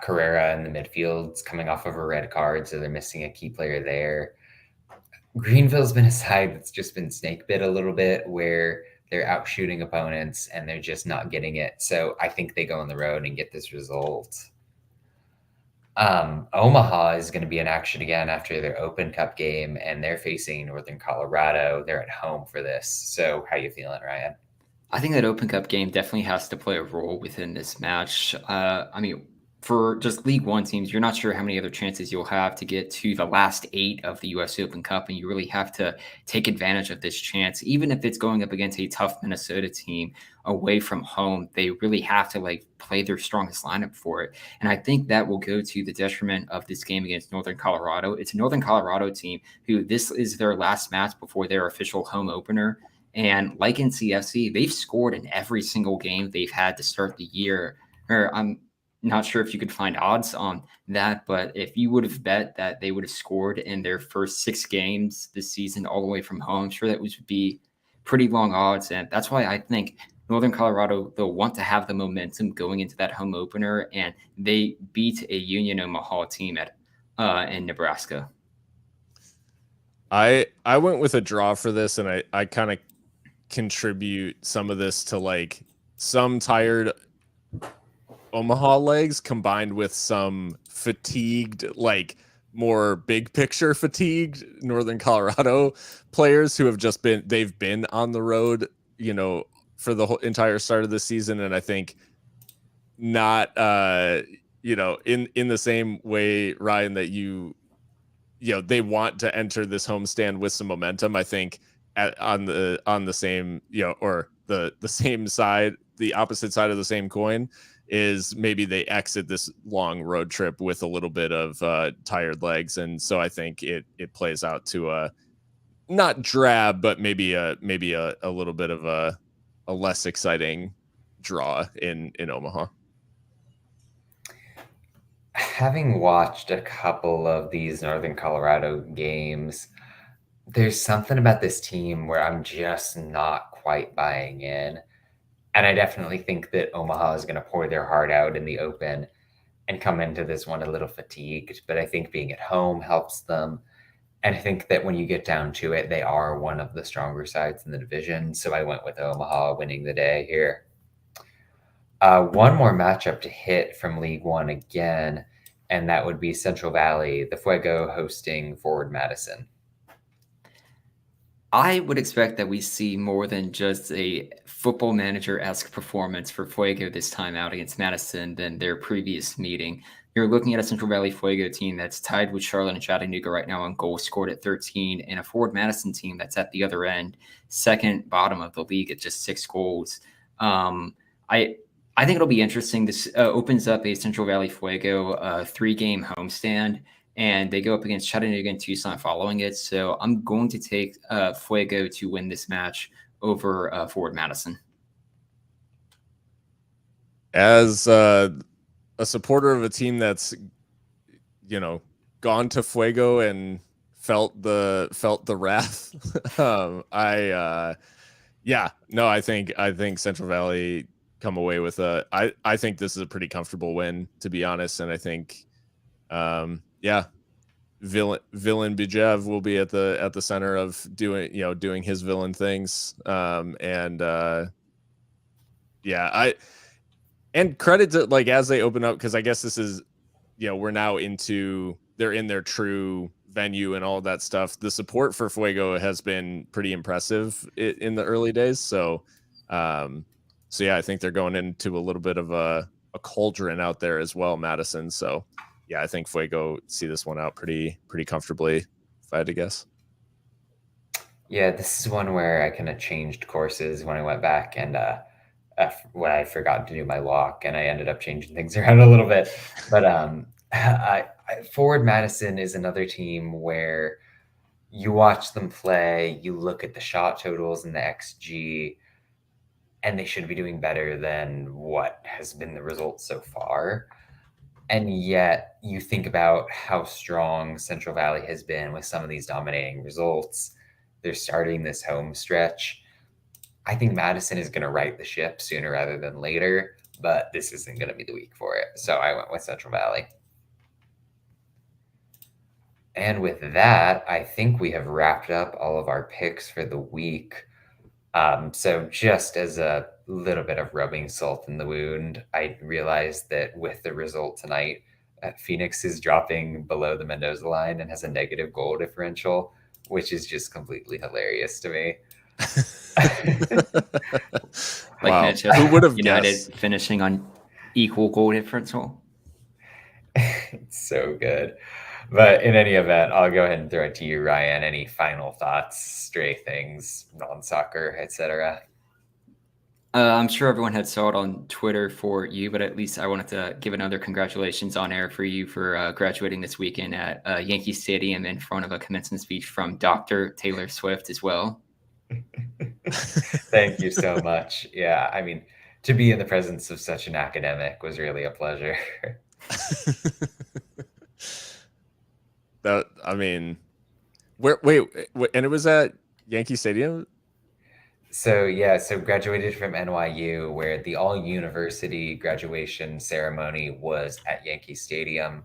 Carrera in the midfield's coming off of a red card, so they're missing a key player there. Greenville's been a side that's just been snake bit a little bit, where they're out shooting opponents and they're just not getting it. So I think they go on the road and get this result. Omaha is going to be in action again after their Open Cup game, and they're facing Northern Colorado. They're at home for this. So how you feeling, Ryan? I think that Open Cup game definitely has to play a role within this match. I mean, for just League One teams, you're not sure how many other chances you'll have to get to the last 8 of the U.S. Open Cup, and you really have to take advantage of this chance. Even if it's going up against a tough Minnesota team away from home, they really have to play their strongest lineup for it. And I think that will go to the detriment of this game against Northern Colorado. It's a Northern Colorado team who this is their last match before their official home opener. And like in CFC, they've scored in every single game they've had to start the year. Or I'm not sure if you could find odds on that, but if you would have bet that they would have scored in their first 6 games this season all the way from home, I'm sure that would be pretty long odds. And that's why I think Northern Colorado, they'll want to have the momentum going into that home opener, and they beat a Union Omaha team in Nebraska. I went with a draw for this, and I kind of contribute some of this to some tired Omaha legs combined with some fatigued, more big picture fatigued Northern Colorado players who have they've been on the road, for the whole entire start of the season. And I think not, in the same way, Ryan, that they want to enter this homestand with some momentum. I think on the same, or the same side, the opposite side of the same coin is maybe they exit this long road trip with a little bit of tired legs. And so I think it plays out to a not drab, but maybe a little bit of a less exciting draw in Omaha. Having watched a couple of these Northern Colorado games, there's something about this team where I'm just not quite buying in. And I definitely think that Omaha is going to pour their heart out in the Open and come into this one a little fatigued. But I think being at home helps them. And I think that when you get down to it, they are one of the stronger sides in the division. So I went with Omaha winning the day here. One more matchup to hit from League One again, and that would be Central Valley, the Fuego hosting Forward Madison. I would expect that we see more than just a Football Manager-esque performance for Fuego this time out against Madison than their previous meeting. You're looking at a Central Valley Fuego team that's tied with Charlotte and Chattanooga right now on goals scored at 13, and a Forward Madison team that's at the other end, second bottom of the league at just 6 goals. I think it'll be interesting. This opens up a Central Valley Fuego 3-game homestand, and they go up against Chattanooga and Tucson following it. So I'm going to take Fuego to win this match over Forward Madison. As a supporter of a team that's, gone to Fuego and felt the wrath, I think Central Valley come away with I think this is a pretty comfortable win, to be honest. And I think, Villain Bijev will be at the center of doing his villain things. And credit to as they open up, because I guess this is, we're now they're in their true venue and all of that stuff. The support for Fuego has been pretty impressive in the early days. So I think they're going into a little bit of a cauldron out there as well, Madison. So yeah, I think Fuego see this one out pretty comfortably, if I had to guess. Yeah, this is one where I kind of changed courses when I went back and when I forgot to do my walk, and I ended up changing things around a little bit. But Forward Madison is another team where you watch them play, you look at the shot totals and the XG, and they should be doing better than what has been the result so far. And yet, you think about how strong Central Valley has been with some of these dominating results. They're starting this home stretch. I think Madison is going to right the ship sooner rather than later, but this isn't going to be the week for it. So I went with Central Valley. And with that, I think we have wrapped up all of our picks for the week. So just as a little bit of rubbing salt in the wound, I realized that with the result tonight, Phoenix is dropping below the Mendoza line and has a negative goal differential, which is just completely hilarious to me. Wow. Manchester Who would have United guessed? finishing on equal goal differential? It's so good. But in any event, I'll go ahead and throw it to you, Ryan. Any final thoughts, stray things, non-soccer, etc.? I'm sure everyone had saw it on Twitter for you, but at least I wanted to give another congratulations on air for you for graduating this weekend at Yankee Stadium in front of a commencement speech from Dr. Taylor Swift as well. Thank you so much. Yeah, I mean, to be in the presence of such an academic was really a pleasure. That, I mean, wait, and it was at Yankee Stadium? So graduated from NYU, where the all-university graduation ceremony was at Yankee Stadium.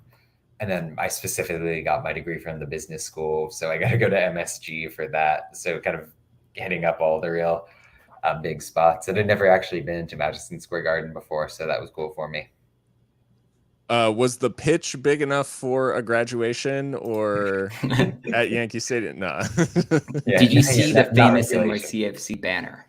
And then I specifically got my degree from the business school, so I got to go to MSG for that. So kind of hitting up all the real big spots. And I'd never actually been to Madison Square Garden before, so that was cool for me. Was the pitch big enough for a graduation or at Yankee Stadium? No. Yeah, Did you see the not famous regulation. NYCFC banner?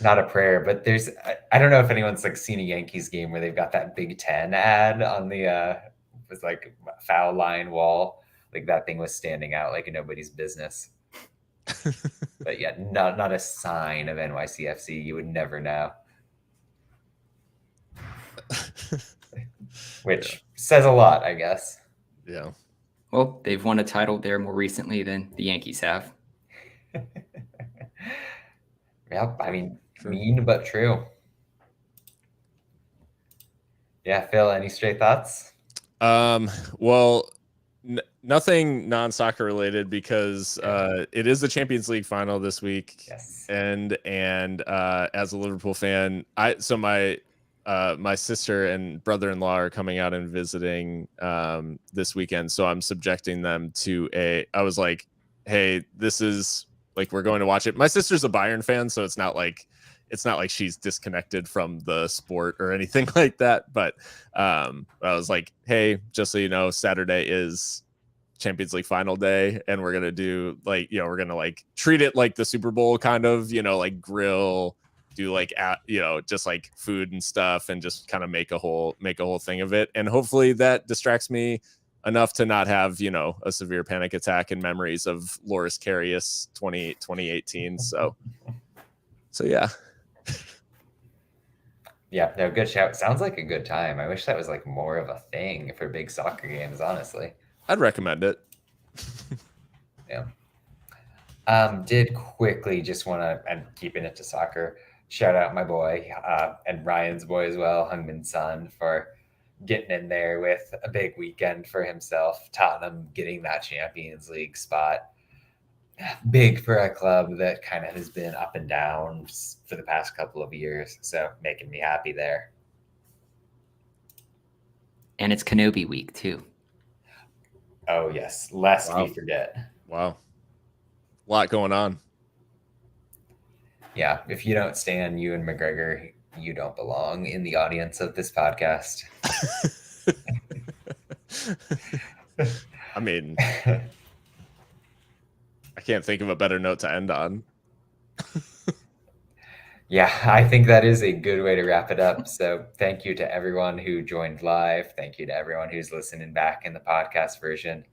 Not a prayer, but there's I don't know if anyone's like seen a Yankees game where they've got that Big Ten ad on the was like foul line wall. Like that thing was standing out like nobody's business. But yeah, not a sign of NYCFC. You would never know. Which says a lot, I guess. Yeah. Well, they've won a title there more recently than the Yankees have. Yep, I mean, True. mean but true. Yeah, Phil, any stray thoughts? Well, nothing non-soccer related because it is the Champions League final this week. Yes. And as a Liverpool fan, my sister and brother-in-law are coming out and visiting this weekend, so I'm subjecting them to I was like, hey, this is like, we're going to watch it. My sister's a Bayern fan, so it's not like she's disconnected from the sport or anything like that. But I was like, hey, just so you know, Saturday is Champions League final day, and we're gonna do like, we're gonna like treat it like the Super Bowl, kind of, like grill, do like just like food and stuff, and just kind of make a whole thing of it. And hopefully that distracts me enough to not have a severe panic attack and memories of Loris Karius 2018. So yeah. Yeah, no, good shout. Sounds like a good time. I wish that was like more of a thing for big soccer games, honestly. I'd recommend it. Yeah. Did quickly just want to, and keeping it to soccer, shout out my boy and Ryan's boy as well, Heung-min Son, for getting in there with a big weekend for himself. Tottenham getting that Champions League spot. Big for a club that kind of has been up and down for the past couple of years. So making me happy there. And it's Kenobi week too. Oh, yes. Lest Wow. we forget. Wow. A lot going on. Yeah. If you don't stand Ewan McGregor, you don't belong in the audience of this podcast. I mean, I can't think of a better note to end on. Yeah, I think that is a good way to wrap it up. So thank you to everyone who joined live. Thank you to everyone who's listening back in the podcast version.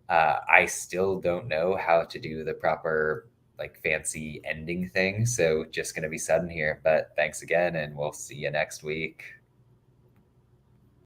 I still don't know how to do the proper like fancy ending thing, so just gonna be sudden here. But thanks again, and we'll see you next week.